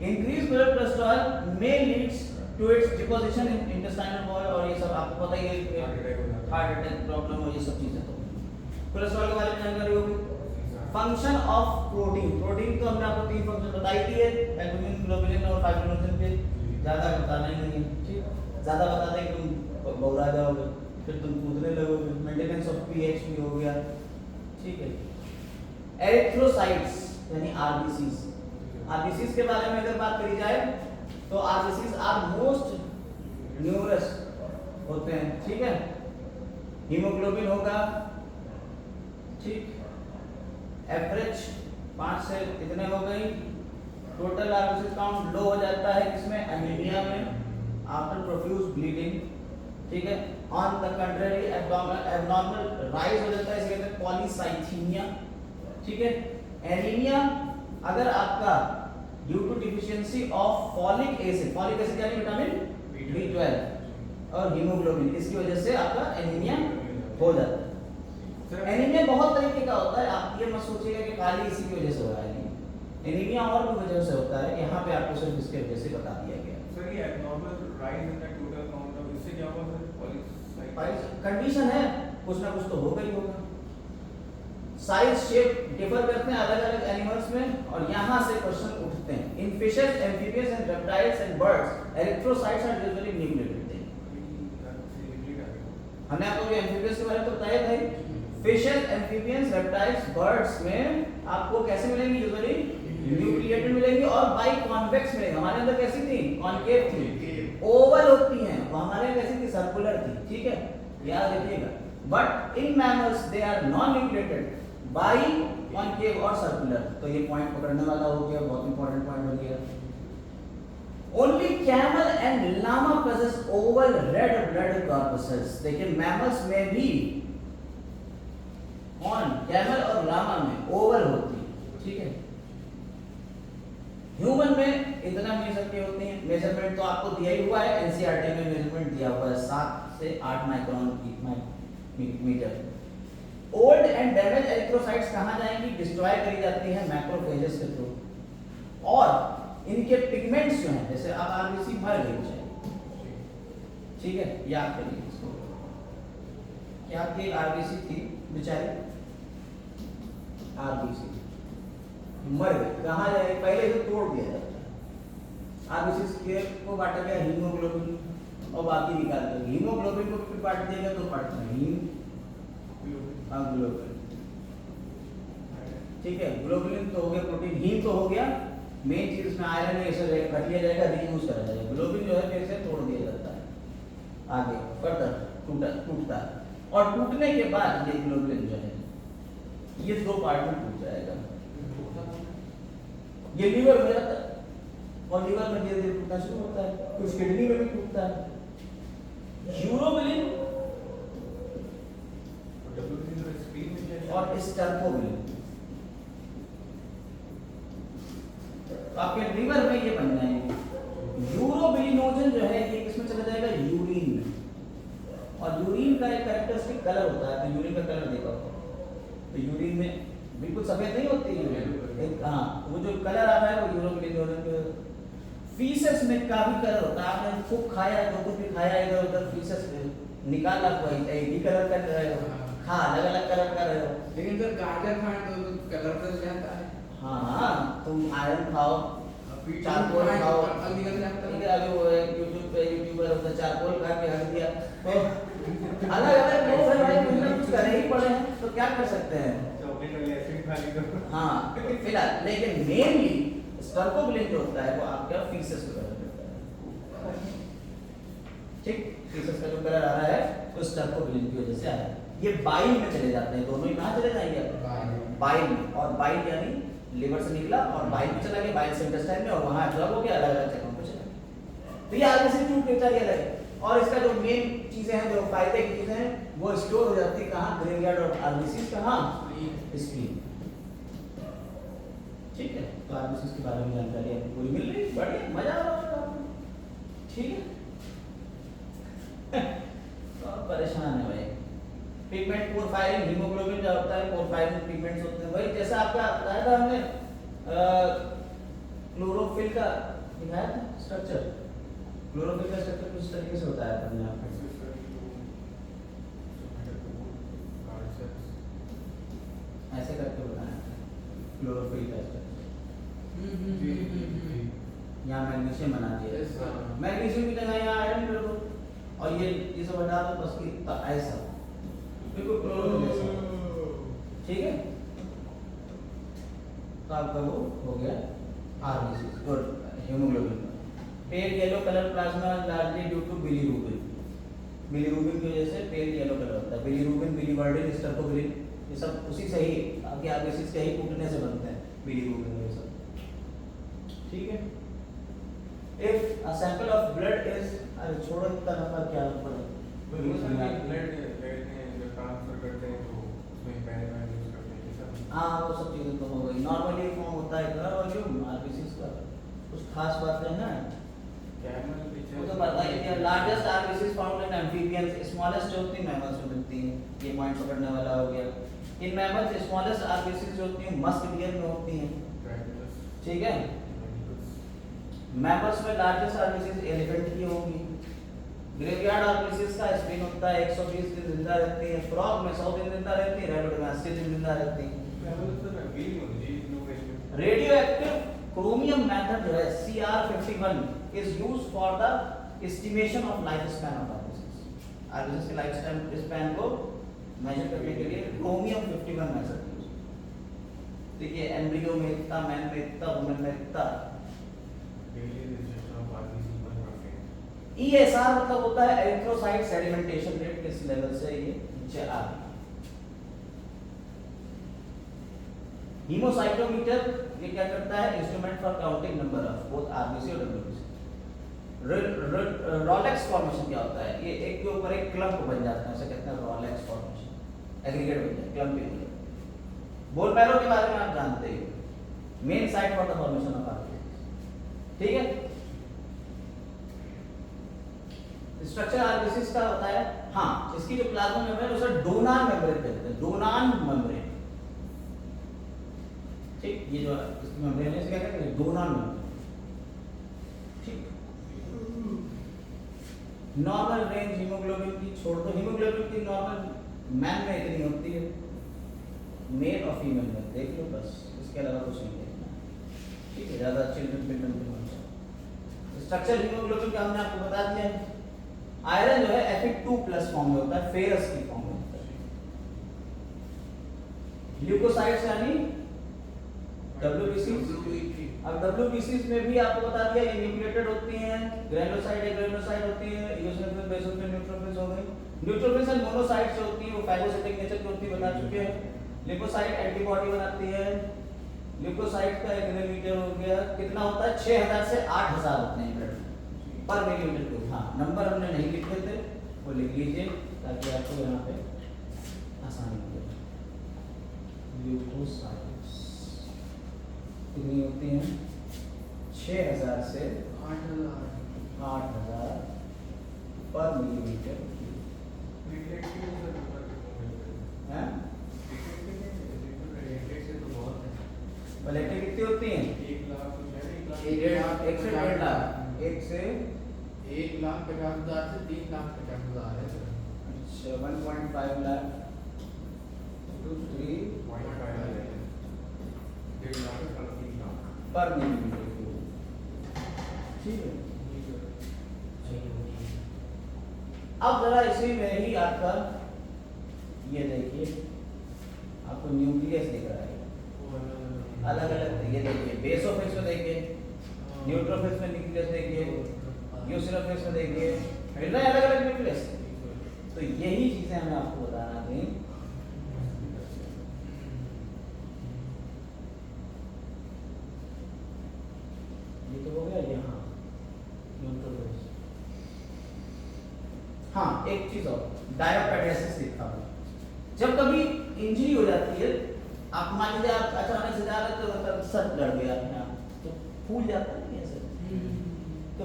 increase blood cholesterol may leads to its deposition in intestinal wall, और ये सब आपको पता ही है, हार्ट अटैक प्रॉब्लम और ये सब चीजें। तो कोलेस्ट्रॉल के बारे में जानकारी होगी। फंक्शन ऑफ प्रोटीन, प्रोटीन तो हमने आपको 3 फंक्शन बताई थी, एल्बुमिन, ग्लोबुलिन और फाइब्रिनोजन के। ज्यादा बताना ही नहीं है। ठीक, ज्यादा बता दें तुम बौरा जाओगे, फिर तुम कूदने लगोगे। मेंटेनेंस ऑफ पीएच भी हो गया। ठीक है, एरिथ्रोसाइट्स यानी आरबीसीज, आरबीसीज के बारे में अगर बात करी जाए तो आरबीसीज आर मोस्ट न्यूमरस होते हैं। ठीक है, हीमोग्लोबिन होगा। ठीक, एवरेज 5 से इतने हो गई। टोटल आरबीसी काउंट लो हो जाता है किसमें? एनीमिया में, आफ्टर प्रोफ्यूज ब्लीडिंग। ठीक है, on the country abnormal rise हो जाता है, इसे कहते हैं पॉलीसाइथीमिया। ठीक है, एनीमिया अगर आपका due to deficiency of folic acid, folic acid यानी विटामिन B12 और हीमोग्लोबिन, इसकी वजह से आपका एनीमिया हो जाता है। एनीमिया बहुत तरीके का होता है, आप ये मत सोचिएगा कि खाली इसी की वजह से हो रहा है। एनीमिया और भी वजह से होता है, यहाँ पे आपको सिर्फ इसके वजह से बता दिया गया। सर ये abnormal rise in the total count of, इससे क्या हुआ सर? पॉलीसाइथीमिया कंडीशन है, कुछ ना कुछ तो होगा ही होगा। साइज शेप डिफर करते हैं अलग अलग एनिमल्स में, और यहाँ से क्वेश्चन उठते हैं। In fishes, amphibians and reptiles and birds erythrocytes are usually nucleated. हमने आपको एम्फीबियंस के बारे में तो बताया था ही। फिशेस, एम्फीबियंस, रेप्टाइल्स, बर्ड्स में आपको कैसे मिलेंगी? यूजुअली न्यूक्लिएटेड मिलेंगी और बाई कॉन्वेक्स मिलेंगी। हमारे अंदर कैसी थी? कॉन्केव थी, ओवल होती हैं, और हमारे कैसी थी? सर्कुलर थी। ठीक है, याद रखिएगा। But in mammals they are non nucleated biconcave और सर्कुलर। तो ये पॉइंट पकड़ने वाला हो गया, बहुत इंपॉर्टेंट पॉइंट हो गया। Only camel and llama possess oval red blood corpuscles. देखिए mammals में भी कौन? कैमल और लामा में ओवल होती है। ठीक है, ह्यूमन में इतना मेजर के होते हैं। मेजरमेंट तो आपको दिया ही हुआ है, एनसीईआरटी में मेजरमेंट दिया हुआ है 7 से 8 माइक्रोन की metre. Old and damage erythrocytes कहाँ जाएंगी? डिस्ट्रॉय करी जाती है मैक्रोफेजेस के थ्रू, और इनके पिगमेंट्स जो हैं, जैसे अब आरबीसी मर गई है, ठीक है, याद करिए इसको। क्या की आरबीसी थी बेचारी, आरबीसी मर गई, कहाँ जाए? पहले तो तोड़ दिया जाता है। आरबीसी के को बांटा गया हीमोग्लोबिन और बाकी निकाल दिया। हीमोग्लोबिन को फिर बांट देगा तो पड़ता है हीमोग्लोबिन। ठीक है, ग्लोबुलिन तो हो गया प्रोटीन, हीम तो हो गया मेन चीज। इसमें आयरन है, इसे कट लिया जाएगा, रीयूज करा जाएगा। ग्लोबिन जो है फिर से तोड़ दिया जाता है, आगे फर्दर टूटता है, और टूटने के बाद ये ग्लोबुलिन जो है ये 2 पार्ट में टूट जाएगा। ये लीवर में जाता है, और लीवर में धीरे धीरे टूटना शुरू होता है, कुछ किडनी में भी टूटता है। यूरोबिलिन और स्टर्कोबिलिन, तो आपके लीवर में ये बन जाएंगे। यूरोबिलिनोजन जो है ये किसमें चला जाएगा? यूरिन में, और यूरिन का एक कैरेक्टरिस्टिक कलर होता है, तो यूरिन का कलर देखा तो यूरिन में बिल्कुल सफेद नहीं होती यूरिन, हाँ, वो जो कलर आ रहा है वो यूरोबिलिनोजन के। फीसेस में काफी कलर होता है, आपने खूब खाया, जो कुछ भी खाया इधर उधर फीसेस निकाला, कोई एक ही कलर कर रहे हो, हाँ अलग अलग कलर कर रहे हो। लेकिन सर गाजर खाएं तो कलर तो जाता है। हाँ तुम आयरन खाओ, अभी चारकोल खाओ, अब निकल जाता ठीक है। है, अभी वो यूट्यूब पे यूट्यूबर होता है, चारकोल खा के हट दिया, तो अलग अलग लोग हैं भाई, कुछ ना कुछ कर ही पड़े हैं, तो क्या कर सकते हैं। चॉकलेट वाली आइसक्रीम खा ली तो हाँ फिलहाल, लेकिन मेनली स्टर्कोबिलिन जो होता है वो आपका फीसेस को कलर करता है, ठीक, फीसेस का जो कलर आ रहा है वो स्टर्कोबिलिन की वजह से आ रहा है। ये बाइल में चले जाते हैं, दोनों ही कहाँ चले जाएंगे आप, बाइल में, और बाइल यानी लिवर से निकला और बाइल में चला गया, बाइल से इंटेस्टाइन में, और वहाँ एब्जॉर्ब हो गया, अलग अलग जगहों पे चला गया। तो ये आगे से ट्यूब के चलिए अलग है, और इसका जो मेन चीजें हैं, जो फायदे की चीजें हैं, वो स्टोर हो जाती है कहाँ, ग्रेवयार्ड और आरबीसी कहाँ, स्क्रीन, ठीक है। तो आरबीसी के बारे में जानकारी आपको पूरी मिल रही, बढ़िया, मजा आ रहा होगा आपको, ठीक है। तो परेशान है भाई। पिगमेंट पोरफायरिन, हीमोग्लोबिन जो होता है, पोरफायरिन पिगमेंट्स होते हैं भाई, जैसा आपका बताया था हमने क्लोरोफिल का दिखाया था स्ट्रक्चर, क्लोरोफिल का स्ट्रक्चर कुछ तरीके से होता है हमने आपको, ऐसे करके बताया क्लोरोफिल का स्ट्रक्चर। यहाँ मैग्नीशियम बना दिया, Yes, sir. मैग्नीशियम की जगह यहाँ आयरन कर दो, और ये सब हटा दो, बस की ऐसा बिल्कुल क्लोरोफिल जैसा, ठीक है। तो आपका वो हो गया आरबीसी और haemoglobin. Pale yellow colour plasma largely due to bilirubin, bilirubin की वजह से पेल येलो कलर होता है। बिलीरुबिन, बिलीवर्डिन, स्टर्कोबिलिन, ये सब उसी से ही आपके आरबीसी के ही टूटने से बनते हैं, बिलीरुबिन ये सब, ठीक है। If a sample of blood is, अरे छोड़ो इतना नंबर क्या ऊपर है, ट्रांसफर करते हैं तो उसमें पैराग्राफ यूज करते हैं, ये सब हाँ वो सब चीजें तो हो गई। नॉर्मली फॉर्म होता है कलर वॉल्यूम आरबीसी का, कुछ खास बात है ना, कैमल वो पिक्चर तो पता ही है। Largest RBC found in amphibians, smallest जो होती है मैमल्स में मिलती हैं, ये पॉइंट पकड़ने वाला हो गया। इन मैमल्स स्मॉलेस्ट आरबीसी जो होती हैं मस्क डियर में होती हैं, ठीक है। मैमल्स में लार्जेस्ट आरबीसी एलिफेंट की होंगी। ग्रेवयार्ड आरबीसी का स्पेन होता है 120 दिन जिंदा रहती है, फ्रॉग में 100 दिन जिंदा रहती है, रैबिट में 80 दिन जिंदा रहती है। रेडियो एक्टिव क्रोमियम मेथड जो है CR51 is used for the estimation of life span of RBC. RBC के लाइफ स्पैन को मेजर करने के लिए क्रोमियम 51 मेथड यूज। देखिए एम्ब्रियो में इतना, मैन में इतना, वुमेन में इतना। ESR मतलब होता है एरिथ्रोसाइट सेडिमेंटेशन रेट, किस लेवल से ये नीचे आ रही है। हीमोसाइटोमीटर ये क्या करता है, instrument for counting number of both RBC और डब्ल्यूबीसी। रोलेक्स फॉर्मेशन क्या होता है, ये एक के ऊपर एक क्लम्प बन जाता है, इसे कहते हैं रोलेक्स फॉर्मेशन, एग्रीगेट बन जाए, क्लम्पिंग। बोन मैरो के बारे में आप जानते ही, main site for the formation of RBC, ठीक है। स्ट्रक्चर आरबीसी का होता है, हाँ इसकी जो प्लाज्मा मेम्ब्रेन उसे डोनार मेम्ब्रेन कहते हैं, डोनार मेम्ब्रेन, ठीक। ये जो इसकी मेम्ब्रेन है इसे क्या कहते हैं, डोनार मेम्ब्रेन, ठीक। नॉर्मल रेंज हीमोग्लोबिन की छोड़ दो, हीमोग्लोबिन की नॉर्मल मैन में इतनी होती है, मेल और फीमेल में देख लो बस, इसके अलावा कुछ नहीं देखना, ठीक है। ज्यादा चिल्ड्रन पिल्ड्रन के होता। स्ट्रक्चर हीमोग्लोबिन का हमने आपको बता दिया है। आयरन जो है Fe2+ फॉर्म में होता है, फेरस की फॉर्म में होता है। ल्यूकोसाइट्स यानी WBCs, अब WBCs में भी आपको बता दिया ये न्यूक्लिएटेड होती हैं, ग्रेनुलोसाइट ग्रेनुलोसाइट होती है, इओसिनोफिल बेसोफिल न्यूट्रोफिल्स हो गई। न्यूट्रोफिल्स एंड मोनोसाइट्स जो होती है वो फैगोसाइटिक नेचर की होती है, बता चुके हैं। लिपोसाइट एंटीबॉडी बनाती है। ल्यूकोसाइट का 1 मिलीमीटर हो गया, कितना होता है, 6000 से 8000 होते हैं ब्लड पर मिलीमीटर क्यूब। हाँ नंबर हमने नहीं लिखे थे, वो लिख लीजिए ताकि आपको यहाँ पे आसानी हो जाए। ल्यूकोसाइट्स कितनी होती हैं, 6000 से 8000 पर मिलीमीटर हैं। प्लेटें कितनी होती हैं, 1 लाख तो है, 1 लाख 1.5 1 से 1.5 लाख, 1 से 1,50,000 से 3,50,000 है सर। अच्छा 1.5 लाख to 3 1.5 लाख पर 3 लाख पर मिलीमीटर क्यूब। ठीक है, अब जरा इसी में ही आपका ये देखिए, आपको न्यूक्लियस दिख रहा है अलग अलग। ये देखिए बेसोफिल्स में देखिए, न्यूट्रोफिल्स में न्यूक्लियस देखिए, यूसिनोफिल्स में देखिए, मिल रहा है अलग अलग न्यूक्लियस। तो यही चीजें हमें आपको बताना थी। ये तो हो गया यहाँ न्यूट्रोफिल्स। हाँ एक चीज और, डायोपेडेसिस लिखा हुआ। जब कभी इंजरी हो जाती है, आप मान लीजिए आप अचानक से जा रहे तो सर लड़ गया यहाँ, तो फूल जाता है नहीं ऐसे, तो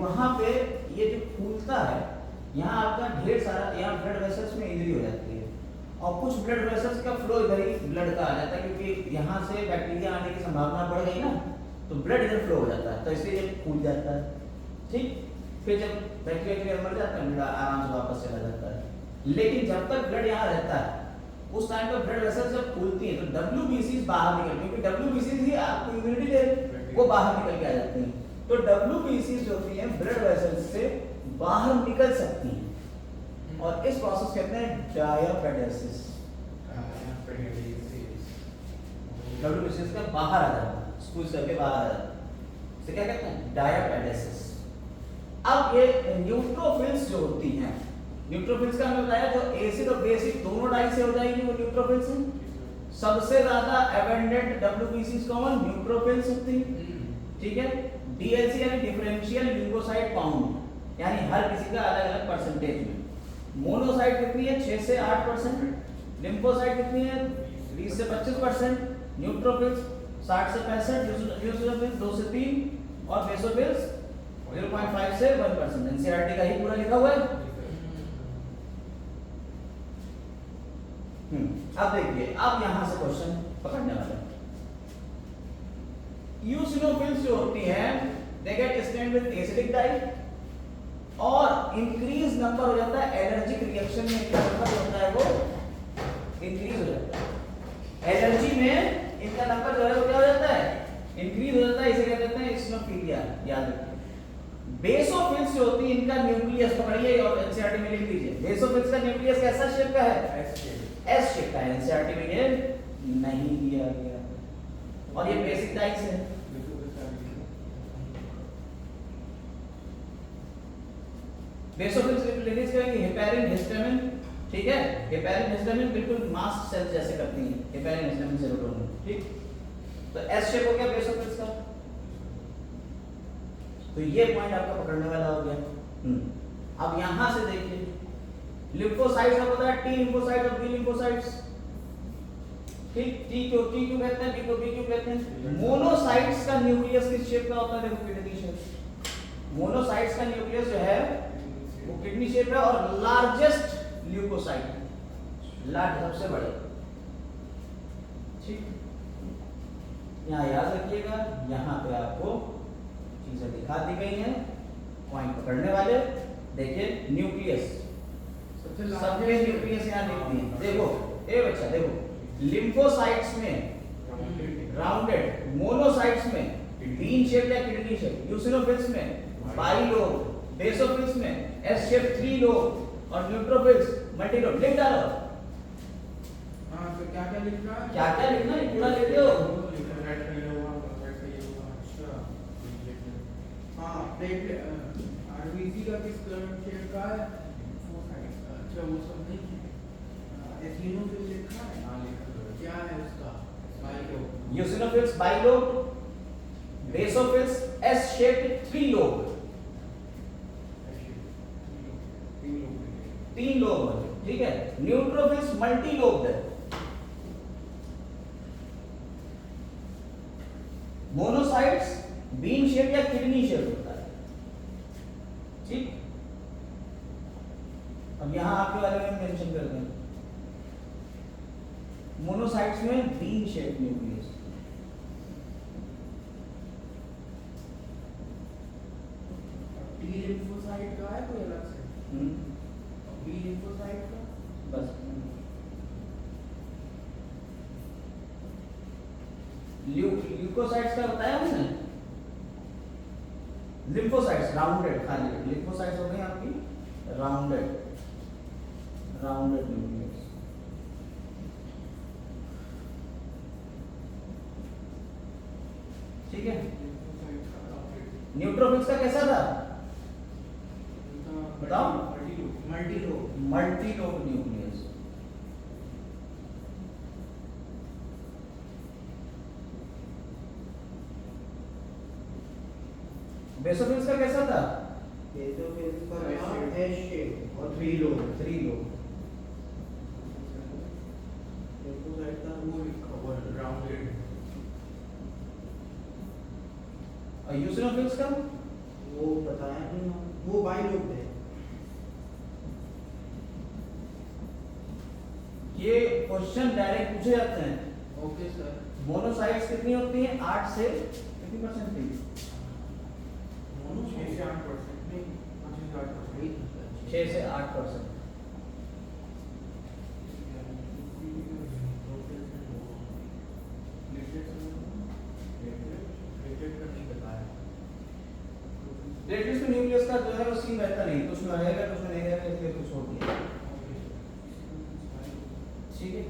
वहां पे ये जो फूलता है, यहाँ आपका ढेर सारा यहाँ ब्लड वेसल्स में इंजरी हो जाती है, और कुछ ब्लड वेसल्स का फ्लो इधर ही ब्लड का आ जाता है, क्योंकि यहाँ से बैक्टीरिया आने की संभावना बढ़ गई ना, तो ब्लड इधर फ्लो हो जाता है, तो इसलिए ये फूल जाता है। ठीक, फिर जब बैक्टीरिया मर जाता है, ब्लड आराम से वापस चला जाता है। लेकिन जब तक ब्लड यहाँ रहता है, उस टाइम पर ब्लड वेसल्स जब खुलती है तो WBCs बाहर निकल, क्योंकि WBCs ही आपको इम्यूनिटी दे रहे, वो बाहर निकल के आ जाती हैं। तो WBCs जो होती हैं ब्लड वेसल्स से बाहर निकल सकती हैं, और इस प्रोसेस कहते हैं डायोपेडेसिस। WBCs का बाहर आ जाना, स्कूल से बाहर आ जाना, इसे क्या कहते हैं? डायोपेडेसिस। अब ये न्यूट्रोफिल्स जो होती हैं, न्यूट्रोफिल्स का हमने बताया जो एसिड और बेसिक दोनों डाई से हो जाएगी वो न्यूट्रोफिल्स हैं। सबसे ज्यादा एबंडेंट WBCs कौन? न्यूट्रोफिल्स होती हैं। ठीक है, DLC यानी डिफरेंशियल लिम्फोसाइट काउंट, यानी हर किसी का अलग अलग परसेंटेज में। मोनोसाइट कितनी है? 6 से 8%। लिम्फोसाइट कितनी है? 20 से 25%। न्यूट्रोफिल्स 60 से 65%, यूसिनोफिल्स 2 से 3 और बेसोफिल्स 0.5 से 1%। एनसीईआरटी का ही पूरा लिखा हुआ है। अब देखिए, अब यहां से क्वेश्चन पकड़ने वाले हैं। यूसिनोफिल्स जो होती हैं, they get stained with acidic dye, और इंक्रीज नंबर हो जाता है एलर्जिक रिएक्शन में, क्या नंबर होता है वो इंक्रीज हो जाता है। एलर्जी में इनका नंबर जो है वो क्या हो जाता है? इंक्रीज हो जाता है, इसे क्या कहते हैं? इसिनोफिलिया। याद रखिए। बेसोफिल्स जो होती है, इनका न्यूक्लियस पकड़िए और एनसीईआरटी में लिख लीजिए। बेसोफिल्स का न्यूक्लियस कैसा शेप का है? एस शेप का है। एनसीईआरटी में ये नहीं दिया गया, और ये बेसिक डाइस है। बेसोफिल्स रिलीज करेंगे हेपेरिन, हिस्टामिन। ठीक है, हेपेरिन हिस्टामिन बिल्कुल मास्ट सेल जैसे करती हैं, हेपेरिन हिस्टामिन सेरोटोनिन। ठीक, तो एस शेप हो गया बेसोफिल्स का। तो ये पॉइंट आपका पकड़ने वाला हो गया। अब यहां से देखिए, लिम्फोसाइट्स आपको पता है, T लिम्फोसाइट और B लिम्फोसाइट्स। ठीक, T क्यों कहते हैं, B क्यों कहते हैं? मोनोसाइट्स का न्यूक्लियस किस शेप का होता है? देखो किडनी शेप। मोनोसाइट्स का न्यूक्लियस जो है वो किडनी शेप है, और लार्जेस्ट ल्यूकोसाइट, लार्ज सबसे बड़े। ठीक, यहाँ याद रखिएगा, यहाँ पे आपको चीजें दिखा दी गई हैं, पॉइंट पकड़ने वाले। देखिए न्यूक्लियस, सबसे न्यूक्लियस यहाँ लिखती है। देखो ए बच्चा, देखो लिम्फोसाइट्स में राउंडेड, मोनोसाइट्स में बीन शेप या किडनी शेप, यूसिनोफिल्स में बाइलोब, बेसोफिल्स में एस शेप 3 लोब, और न्यूट्रोफिल्स मल्टीलोब। लिख डालो। हाँ, तो क्या क्या लिखना है? क्या क्या लिखना है पूरा लिख दो। हाँ, प्लेट आरबीसी का किस शेप का है? अच्छा, वो सब नहीं है। एसिनोफिल लिखा है? हाँ, लिखा है। क्या है उसका? Bilobe. Eosinophils bilobe, basophils S shape 3 lobe. 3 lobe, ठीक है। न्यूट्रोफिल्स मल्टी लोब है। मोनोसाइट्स बीन शेप या किडनी शेप होता है। ठीक, अब यहां आपके बारे में मेंशन कर दें, मोनोसाइट्स में bean shape nucleus, T lymphocyte का है कोई अलग से? बी लिम्फोसाइट का? बस ल्यूकोसाइट्स का बताया हमने, लिम्फोसाइट्स राउंडेड, खाली लिम्फोसाइट्स हो गई आपकी राउंडेड न्यूक्लियस। ठीक है। न्यूट्रोफिल्स का कैसा था बताओ? Multilobe nucleus. बेसोफिल्स का कैसा था? बेसोफिल्स का एस शेप और थ्री लोब। लिम्फोसाइट का वो लिखा हुआ राउंडेड। और यूसिनोफिल्स का वो बताया नहीं, वो बाइलोब है। ये क्वेश्चन डायरेक्ट पूछे जाते हैं। Okay sir. मोनोसाइट्स कितनी होती हैं? 8 से कितनी परसेंट थी? 6 से 8% नहीं, 5 से 8%। 6 से 8%। प्लेटलेट्स में न्यूक्लियस का जो है वो सीन रहता नहीं, कुछ में रहेगा कुछ में नहीं रहेगा, इसलिए कुछ छोड़ दिया। ठीक है।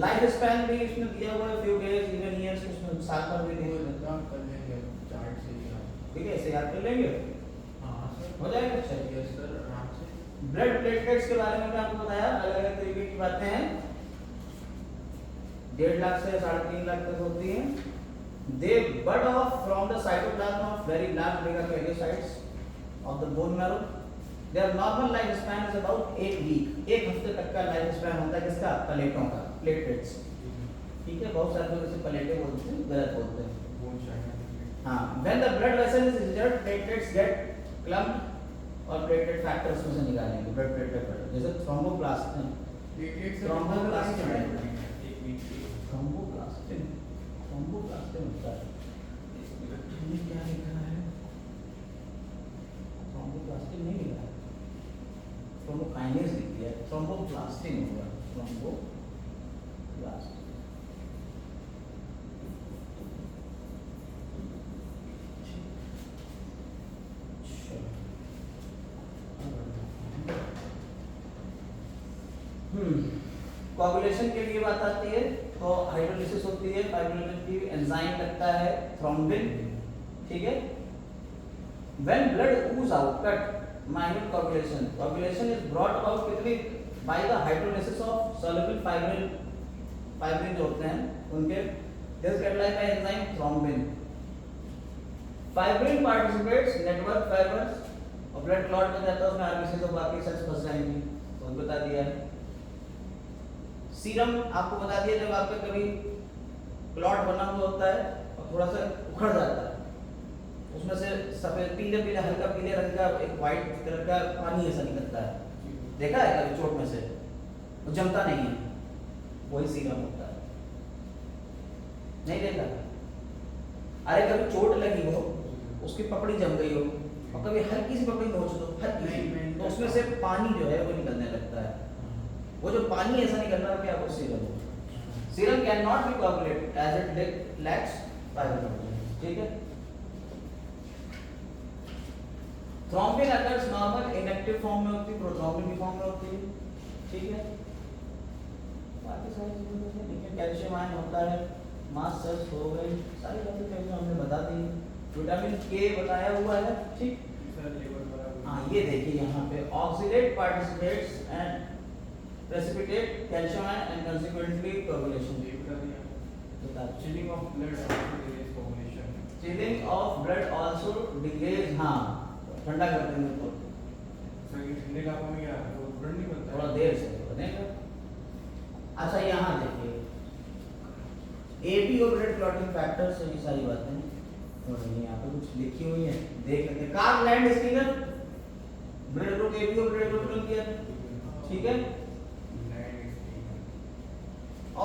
लाइफ स्पैन भी इसमें दिया हुआ है, फ्यू डेज इवन ईयर्स, इसमें साल भर भी नहीं होता। कर लेंगे चार्ट से ही आप। ठीक है, इसे याद कर लेंगे, हाँ सर हो जाएगा। चलिए यस सर आराम से। ब्लड प्लेटलेट्स के बारे में मैं आपको बताया, अलग अलग तरीके की बातें हैं। 1.5 लाख से 3.5 लाख तक होती हैं। They bud off from the cytoplasm of very large megakaryocytes of the bone marrow. Their normal life span is about 8 week. 1 हफ्ते तक का लाइफ स्पैन होता है किसका? प्लेटों का, प्लेटलेट्स। ठीक है, बहुत सारे लोग इसे प्लेटें बोलते हैं, गलत बोलते हैं। हाँ, when the blood vessel is injured, platelets get clumped और प्लेटलेट फैक्टर उसमें से निकालेंगे, ब्लड प्लेटलेट फैक्टर, जैसे थ्रोम्बोप्लास्टिन। थ्रोम्बोप्लास्टिन होता है। इसमें क्या लिखा है? थ्रोम्बोप्लास्टिन नहीं लिखा है, थ्रोम्बोकाइनेज लिख दिया, थ्रोम्बोप्लास्टिन होगा, थ्रोम्बोप्लास्टिन। कोagulation के लिए बात आती है तो हाइड्रोलिसिस होती है, फाइब्रिनोजन की एंजाइम लगता है थ्रोम्बिन। ठीक है। When blood ooze out, cut, minute coagulation. Coagulation is brought about कितनी by the hydrolysis of soluble fibrin जो होते हैं उनके, this catalyzed by enzyme thrombin. Fibrin participates network fibers और blood clot में जाता है, उसमें आरबीसी तो बाकी सेल्स फंस जाएंगी, तो बता दिया है। सीरम आपको बता दिया, जब आपका कभी क्लॉट बना हुआ होता है और थोड़ा सा उखड़ जाता है, उसमें से सफेद पीले पीले हल्का पीले रंग का एक वाइट कलर का पानी ऐसा निकलता है, देखा है कभी चोट में से? वो जमता नहीं है, वही सीरम होता है। नहीं देखा? अरे कभी चोट लगी हो, उसकी पपड़ी जम गई हो और कभी हल्की सी पपड़ी नोच दो, हल्की सी, तो उसमें से पानी जो है वो निकलने लगता है। वो जो पानी ऐसा निकलना है क्या? वो सीरम है। Serum can not be coagulated as it lacks fibrinogen. ठीक है। Thrombin occurs normal inactive form में होती है, प्रोथ्रोम्बिन की फॉर्म में होती है। ठीक है। बाकी सारी चीजें जैसे देखिए कैल्शियम आयन होता है, मास सेल्स हो गए, सारी बातें पहले हमने बता दी। विटामिन के बताया हुआ है। ठीक। हाँ, ये देखिए यहाँ पे oxidate participates and precipitate calcium ion and consequently coagulation. Chilling of blood also delays coagulation. Chilling of blood also delays, हाँ, ठंडा कर देंगे तो सर ये ठंडे इलाकों में क्या तो ब्लड नहीं बनता, थोड़ा देर से बनेगा। अच्छा यहाँ देखिए, एबीओ ब्लड क्लॉटिंग फैक्टर्स, ये सारी बातें और यहाँ पे कुछ लिखी हुई है, देख लेते हैं। Karl Landsteiner blood group ABO blood group किया, ठीक है।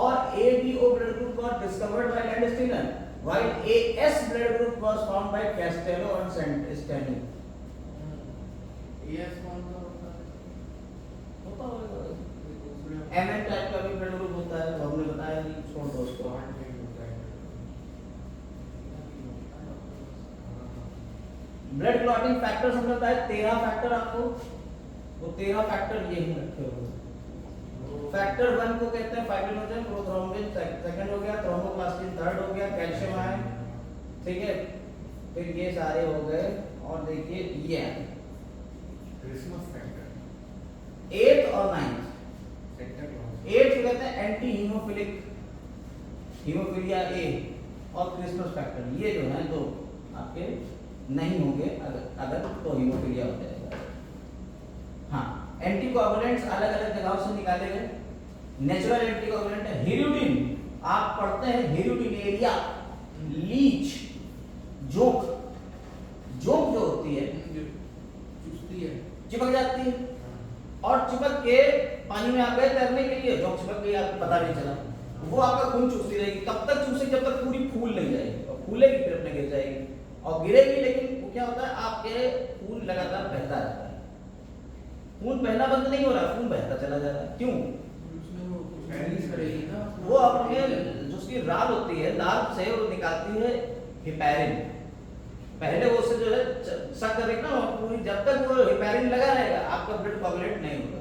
और ABO blood group got discovered by Landsteiner while AS blood group was found by Castello and Steno. As कौन सा होता है? होता होगा MN टाइप का भी ब्लड ग्रुप होता है, वो हमने बताया नहीं, छोड़ दो उसको। ब्लड क्लॉटिंग फैक्टर समझ आता है 13 फैक्टर आपको, वो 13 फैक्टर ये ही रखे हुए हैं। फैक्टर 1 को कहते हैं फाइब्रिनोजन, प्रोथ्रोम्बिन सेकंड हो गया, थ्रोम्बोप्लास्टिन थर्ड हो गया, कैल्शियम आयन, ठीक है, फिर ये सारे हो गए, और देखिए ये क्रिसमस फैक्टर 8th और 9th। सेक्टर क्लॉज 8th कहते हैं एंटी हीमोफिलिक, हीमोफिलिया ए, और क्रिसमस फैक्टर, ये जो है तो आपके नहीं होंगे, अगर तो हीमोफिलिया हो जाएगा। हाँ, एंटीकोगुलेंट्स अलग अलग जगहों से निकाले गए। नेचुरल एंटीकोगुलेंट है हिरुडिन, आप पढ़ते हैं हिरुडिन एरिया, लीच, जोंक, जोंक जो होती है चुस्ती है, चिपक जाती है, और चिपक के पानी में आप गए तैरने के लिए, जोंक चिपक गई, आपको पता नहीं चला, वो आपका खून चूसती रहेगी, कब तक चूसेगी जब तक पूरी फूल नहीं जाएगी, और फूलेगी फिर अपने गिर जाएगी, और गिरेगी, लेकिन वो क्या होता है आपके खून लगातार बहता रहता है, खून बहना बंद नहीं हो रहा, खून बहता चला जा रहा है, क्यों? उसमें वो रिलीज करेगी ना, वो अपने जो उसकी राल होती है, लार्व से वो निकालती है हिपैरिन, पहले वो उससे जो है सक करेगा ना, पूरी जब तक वो हिपैरिन लगा रहेगा आपका ब्लड कोगुलेट नहीं होगा,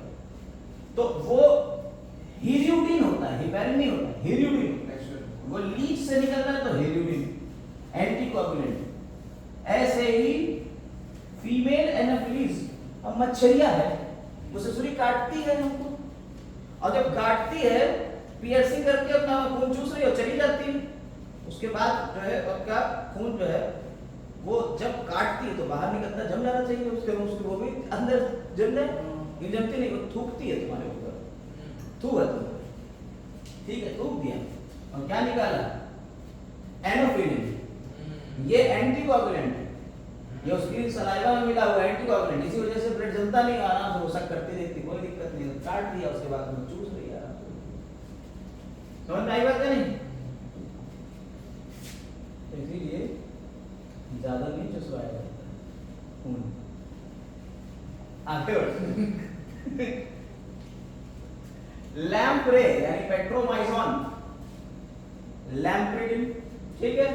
तो वो हिरुडिन होता है, हिपैरिन नहीं होता, हिरुडिन होता है, वो लीच से निकलना है तो हिरुडिन एंटीकोगुलेंट। ऐसे ही फीमेल एनाफिलीज, अब मच्छरिया है, वो ससुरी काटती है हमको, और जब काटती है पियर्सिंग करके अपना खून चूस रही है और चली जाती है, उसके बाद जो है आपका खून जो है वो जब काटती है तो बाहर निकलता, जम जाना चाहिए उसके, वो भी अंदर जम जाए, ये जमती नहीं, वो थूकती है तुम्हारे ऊपर, थूका तुम, ठीक है, थूक दिया, और क्या निकाला? एनोफिलिन, ये एंटीकोगुलेंट, ये उसकी सलाइवा में मिला हुआ एंटीकोगुलेंट, इसी वजह से ब्लड जमता नहीं, आराम से वो सक करती रहती, कोई दिक्कत नहीं, काट दिया उसके बाद वो चूस रही है आराम से। समझ में आई बात है नहीं? तो इसीलिए ज्यादा नहीं चुसवाया जाता है खून। आगे बढ़ते लैम्प्रे यानी पेट्रोमाइजॉन, लैम्प्रिडिन, ठीक है,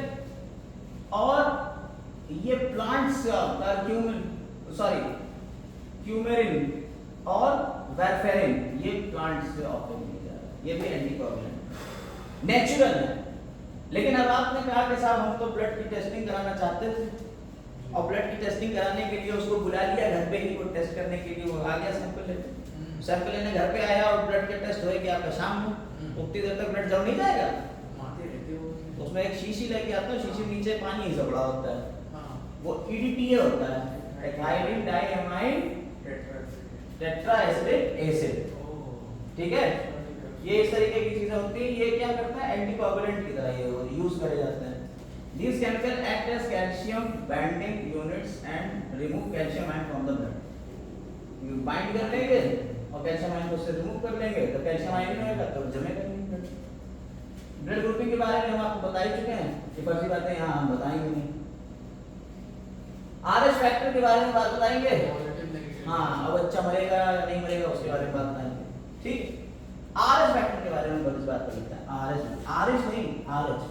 और ये प्लांट से आता है, क्यूमेरिन और वेरफेरिन, ये प्लांट से ऑब्टेन किया जा रहा है, ये भी एंटीकोगुलेंट नेचुरल है। लेकिन अब आपने कहा कि साहब हम तो ब्लड की टेस्टिंग कराना चाहते थे, और ब्लड की टेस्टिंग कराने के लिए उसको बुला लिया घर पे ही, वो टेस्ट करने के लिए वो आ गया सैंपल लेते, सैंपल लेने घर पे आया और ब्लड के टेस्ट होएगी आपका शाम में, उतनी देर तक ब्लड जम नहीं जाएगा, उसमें एक शीशी लेके आता है, शीशी नीचे पानी ही सबड़ा होता है, वो EDTA होता है, एथिलीन डाइएमाइड टेट्राएसिडिक एसिड, ठीक है, ये इस तरीके की चीजें होती है, ये क्या करता है एंटीकोगुलेंट की तरह ये यूज करे जाते हैं। These chemicals act as calcium binding units and remove calcium ion from the blood. Bind कर लेंगे और कैल्शियम आयन को उससे रिमूव कर लेंगे, तो कैल्शियम आयन नहीं होगा तो जमेगा नहीं ब्लड। ब्लड ग्रुपिंग के बारे में हम आपको बता ही चुके हैं, ये फर्जी बातें यहाँ हम बताएंगे नहीं। RH फैक्टर के बारे में बात बताएंगे, हाँ, अब बच्चा मरेगा या नहीं मरेगा उसके बारे में बात बताएंगे, ठीक। RH फैक्टर के बारे में बड़ी बात कर लेते हैं, RH नहीं, RH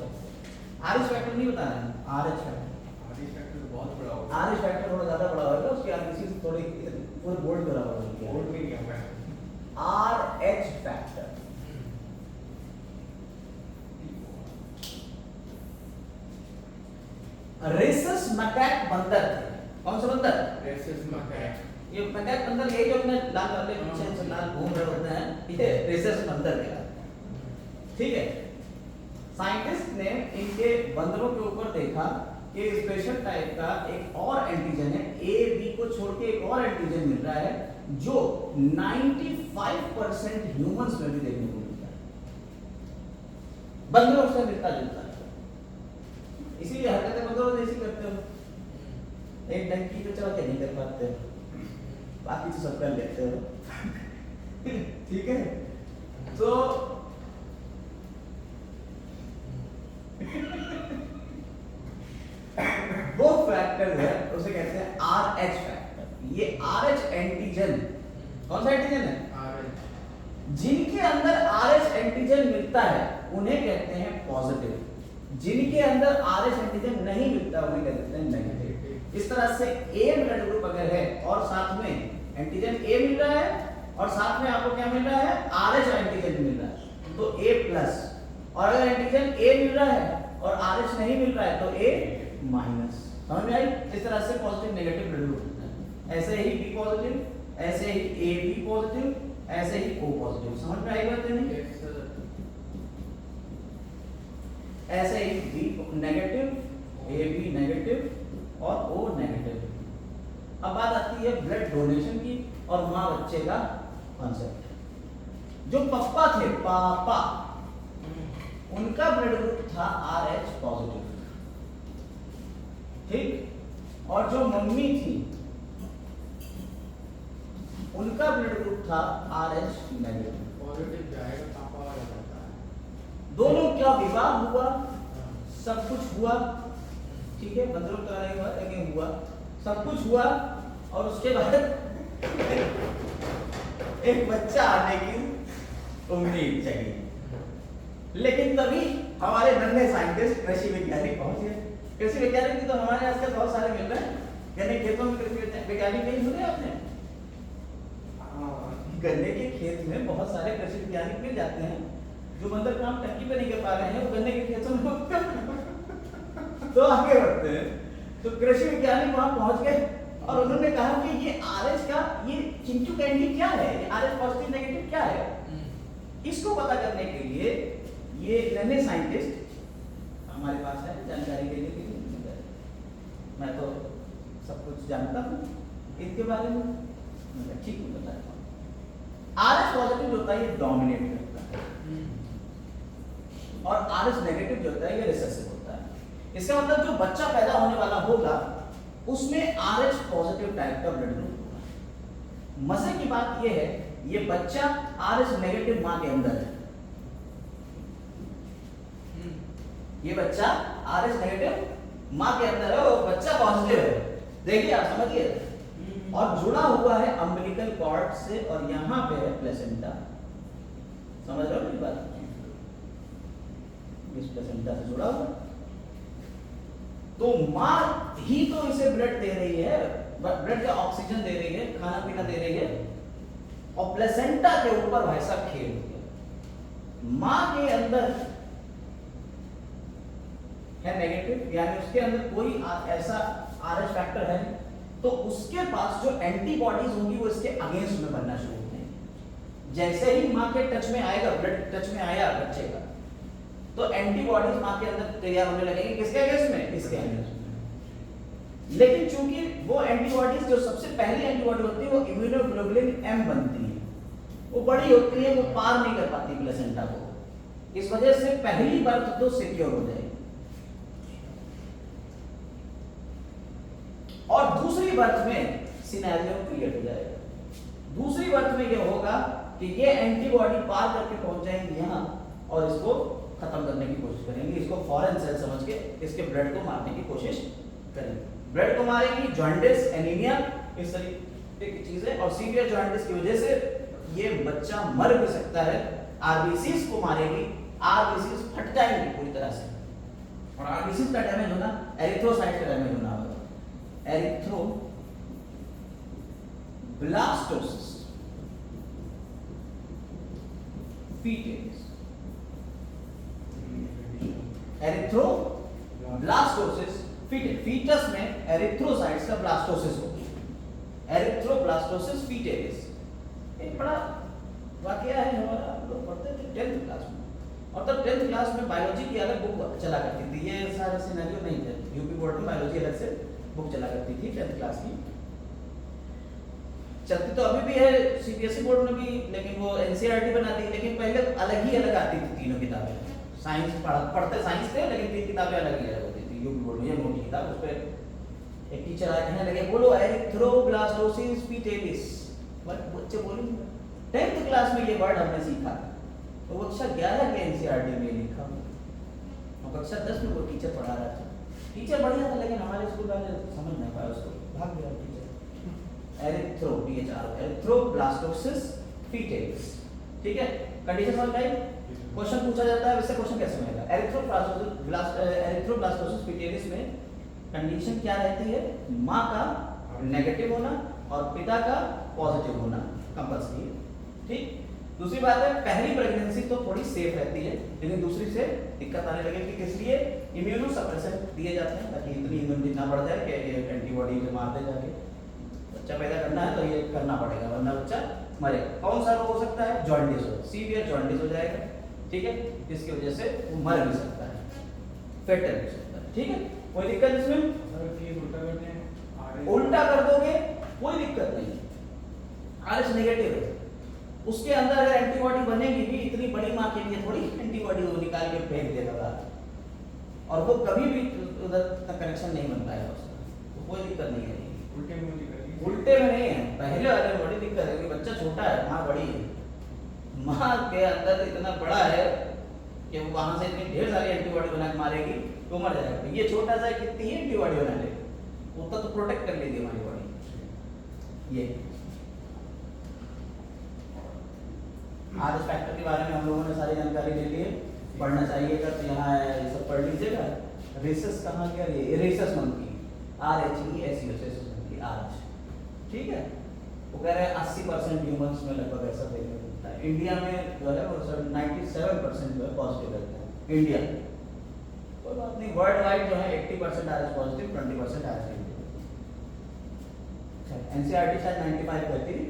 फैक्टर नहीं बता रहे हैं, RH फैक्टर बहुत बड़ा होगा, RH फैक्टर थोड़ा ज्यादा बड़ा होगा, उसकी RBC से थोड़ी पूरे बोर्ड बराबर होगी, बोर्ड में क्या है RH फैक्टर रेसस मैकैक बंदर थे, कौन सा बंदर? रेसस मैकैक, ये मैकैक बंदर यही जो अपने लाल वाले पीछे से लाल घूम रहे होते हैं, ये रेसस बंदर कहलाते हैं, ठीक है। साइंटिस्ट ने इनके बंदरों के ऊपर देखा कि स्पेशल टाइप का एक और एंटीजन है, AB को छोड़ के एक और एंटीजन मिल रहा है जो 95% ह्यूमंस में भी देखने को मिलता है, बंदरों से मिलता जुलता है, इसीलिए हरकतें बंदरों जैसी करते हो, एक डंकी पे चढ़ के नहीं कर पाते हो, बाकी तो सब कर लेते हो ठीक है। तो जिनके अंदर RH एंटीजन मिलता है उन्हें कहते हैं पॉजिटिव, जिनके अंदर RH एंटीजन नहीं मिलता उन्हें कहते हैं नेगेटिव। इस तरह से A ब्लड ग्रुप अगर है और साथ में एंटीजन A मिल रहा है और साथ में आपको क्या मिल रहा है, RH एंटीजन मिल रहा है तो A+, और अगर एंटीजन A मिल रहा है और RH नहीं मिल रहा है तो A-। समझ में आई? इस तरह से पॉजिटिव नेगेटिव ब्लड ग्रुप होता है। ऐसे ही B पॉजिटिव, ऐसे ही AB पॉजिटिव, ऐसे ही O पॉजिटिव। समझ में आई बात नहीं? ऐसे ही B नेगेटिव, AB नेगेटिव और O नेगेटिव। अब बात आती है ब्लड डोनेशन की और माँ बच्चे का कॉन्सेप्ट। जो पापा थे, पापा, उनका ब्लड ग्रुप था RH पॉजिटिव, ठीक, और जो मम्मी थी उनका ब्लड ग्रुप था RH नेगेटिव। पॉजिटिव जाएगा पापा वाला जाता है। दोनों का विवाह हुआ, सब कुछ हुआ, ठीक है, मंत्रों का नहीं हुआ लेकिन हुआ, सब कुछ हुआ और उसके बाद एक बच्चा आने की उम्मीद चाहिए। लेकिन तभी हमारे नन्हे साइंटिस्ट कृषि वैज्ञानिक पहुंचे। कृषि वैज्ञानिक भी तो हमारे आजकल बहुत सारे मिल रहे हैं, यानी खेतों में कृषि वैज्ञानिक नहीं सुने आपने? गन्ने के खेत में बहुत सारे कृषि वैज्ञानिक मिल जाते हैं जो मतलब काम टंकी पे नहीं कर पा रहे हैं, वो गन्ने के खेतों में तो आगे बढ़ते हैं। तो कृषि वैज्ञानिक वहां पहुंच गए और उन्होंने कहा कि ये RH का ये चिंटू कैंडी क्या है, ये RH पॉजिटिव नेगेटिव क्या है। इसको पता करने के लिए ये नन्हे साइंटिस्ट हमारे पास है जानकारी देने के लिए। मैं तो सब कुछ जानता हूँ इनके बारे में, मैं ठीक हूँ बताता हूँ। RH पॉजिटिव जो होता है ये डोमिनेट करता है और RH नेगेटिव जो होता है ये रिसेसिव होता है। इसका मतलब जो बच्चा पैदा होने वाला होगा उसमें RH पॉजिटिव टाइप का ब्लड ग्रुप होगा। मजे की बात ये है ये बच्चा RH नेगेटिव मां के अंदर है, ये बच्चा RH नेगेटिव मां के अंदर है और बच्चा पॉजिटिव है। देखिए आप समझिए, और जुड़ा हुआ है अम्बिलिकल कॉर्ड से और यहां पे है प्लेसेंटा। समझ रहे हो मेरी बात? इस प्लेसेंटा से जुड़ा हुआ, तो मां ही तो इसे ब्लड दे रही है, ब्लड का ऑक्सीजन दे रही है, खाना पीना दे रही है, और प्लेसेंटा के ऊपर वैसा खेल हो गया। मां के अंदर है नेगेटिव, यानी उसके अंदर कोई ऐसा RH फैक्टर है, तो उसके पास जो एंटीबॉडीज होंगी वो इसके अगेंस्ट में बनना शुरू होते हैं। जैसे ही मां के टच में आएगा, ब्लड टच में आया बच्चे का, तो एंटीबॉडीज मां के अंदर तैयार होने लगेंगे। किसके अगेंस्ट में? इसके अगेंस्ट में। लेकिन चूंकि वो एंटीबॉडीज जो सबसे पहली एंटीबॉडी होती है वो इम्यूनोग्लोबुलिन M बनती है, वो बड़ी होती है, वो पार नहीं कर पाती प्लेसेंटा को, इस वजह से पहली बर्थ तो सिक्योर हो जाएगी। और दूसरी बर्थ में सिनेरियो क्रिएट हो जाएगा। दूसरी बर्थ में यह होगा कि ये एंटीबॉडी पार करके पहुंच जाएंगी यहाँ और इसको खत्म करने की कोशिश करेंगे, इसको फॉरेन सेल समझ के इसके ब्लड को मारने की कोशिश करेंगे। ब्लड को मारेगी, जॉन्डिस, एनीमिया, इस तरीके की चीजें, और सीवियर जॉन्डिस की वजह से ये बच्चा मर भी सकता है। आरबीसीज को मारेगी, आरबीसीज फट जाएंगी पूरी तरह से, और आरबीसीज का डैमेज होना एरिथ्रोसाइट का डैमेज होना होगा। एरिथ्रोब्लास्टोसिस फीटस, एरिथ्रोब्लास्टोसिस फीटस में एरिथ्रोसाइट्स का ब्लास्टोसिस होगी, एरिथ्रोब्लास्टोसिस फीटस। एक बड़ा वाकया है, हमारा लोग पढ़ते थे 10th क्लास में, और तब 10th क्लास में बायोलॉजी की अलग बुक चला करती थी, ये सारा सिनेरियो नहीं थे, यूपी बोर्ड में बायोलॉजी अलग से बुक चला करती थी 10th क्लास की। चलती तो अभी भी है सीबीएसई बोर्ड में भी, लेकिन वो एनसीईआरटी बना दी, लेकिन पहले अलग ही अलग आती थी तीनों किताबें। साइंस पढ़ते साइंस थे, लेकिन तीन किताबें अलग ही अलग होती थी यूपी बोर्ड में। ये मोटी किताब, उस पर एक टीचर आए कहने लगे बोलो एरिथ्रोब्लास्टोसिस फीटस, बच्चे बोलेंगे 10th क्लास में ये वर्ड हमने सीखा, तो कक्षा 11 के एनसीईआरटी में लिखा, और कक्षा 10 में वो टीचर पढ़ा रहा था। टीचर बढ़िया था, लेकिन हमारे स्कूल वाले समझ नहीं पाए उसको, भाग गया टीचर। एरिथ्रोब्लास्टोसिस फीटस, ठीक है, कंडीशन समझ में आई? क्वेश्चन पूछा जाता है, वैसे क्वेश्चन कैसे बनेगा? एरिथ्रोब्लास्टोसिस पिटियरिस में कंडीशन क्या रहती है? माँ का नेगेटिव होना और पिता का पॉजिटिव होना कंपल्सरी है, ठीक। दूसरी बात है, पहली प्रेगनेंसी तो थोड़ी सेफ रहती है, लेकिन दूसरी से दिक्कत आने लगेगी। किस लिए? इम्यूनो सप्रेसेंट दिए जाते हैं ताकि इतनी इम्यूनिटी ना बढ़ जाए कि ये एंटीबॉडी से मार दे जाके। बच्चा पैदा करना है तो ये करना पड़ेगा, वरना बच्चा मरेगा। कौन सा रोग हो सकता है? जॉन्डिस हो, सीवियर जॉन्डिस हो जाएगा, ठीक है, जिसकी वजह से वो मर भी सकता है, फेटल भी सकता है, ठीक है। कोई दिक्कत इसमें? अगर केस उल्टा करते हैं, उल्टा कर दोगे कोई दिक्कत नहीं, RH नेगेटिव है, उसके अंदर अगर एंटीबॉडी बनेगी भी, इतनी बड़ी माँ के लिए थोड़ी एंटीबॉडी वो निकाल के फेंक देगा बाहर, और वो कभी भी उधर तक कनेक्शन नहीं बन पाएगा उसका, तो कोई दिक्कत नहीं है। उल्टे में होती करेगी। उल्टे में नहीं है, पहले वाले में बड़ी दिक्कत है कि बच्चा छोटा है, माँ बड़ी है, माँ के अंदर इतना बड़ा है कि वो वहां से इतनी ढेर सारी एंटीबॉडी बना के मारेगी तो मर जाएगा। ये छोटा सा कितनी ही एंटीबॉडी बना लेगा, उतना तो प्रोटेक्ट कर लेगी हमारी बॉडी। ये आज फैक्टर के बारे में हम लोगों ने सारी जानकारी ले ली है, पढ़ना चाहिएगा तो यहाँ ये सब पढ़ लीजिएगा। रेसस कहाँ गया? ये rhesus monkey, RHESUS monkey, RH, ठीक है। वो कह रहे हैं 80% ह्यूमंस में लगभग ऐसा देखने को मिलता है। इंडिया में जो है वो 97% जो है पॉजिटिव रहता है इंडिया में। कोई बात नहीं, वर्ल्ड वाइड जो है 80% RH positive, 20% RH negative. NCERT शायद 95 कहती है,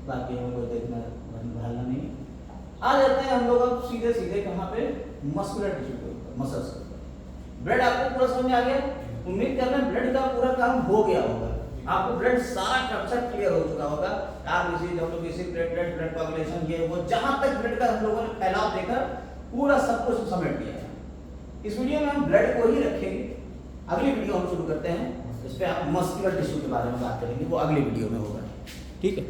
बाकी हमको देखना भालना नहीं। आ जाते हैं हम लोग अब सीधे सीधे कहाँ पे? मस्कुलर टिश्यू के ऊपर, मसल्स के ऊपर। ब्लड आपको पूरा समझ में आ गया? उम्मीद कर रहे हैं ब्लड का पूरा काम हो गया होगा, आपको ब्लड सारा कंसेप्ट क्लियर हो चुका होगा। RBC, WBC, platelet, blood coagulation, ये वो जहां तक ब्लड का हम लोगों ने फैलाव देखा पूरा सब कुछ समेट दिया है। इस वीडियो में हम ब्लड को ही रखेंगे, अगली वीडियो हम शुरू करते हैं, इस पे आप मस्कुलर टिश्यू के बारे में बात करेंगे, वो अगली वीडियो में होगा, ठीक है।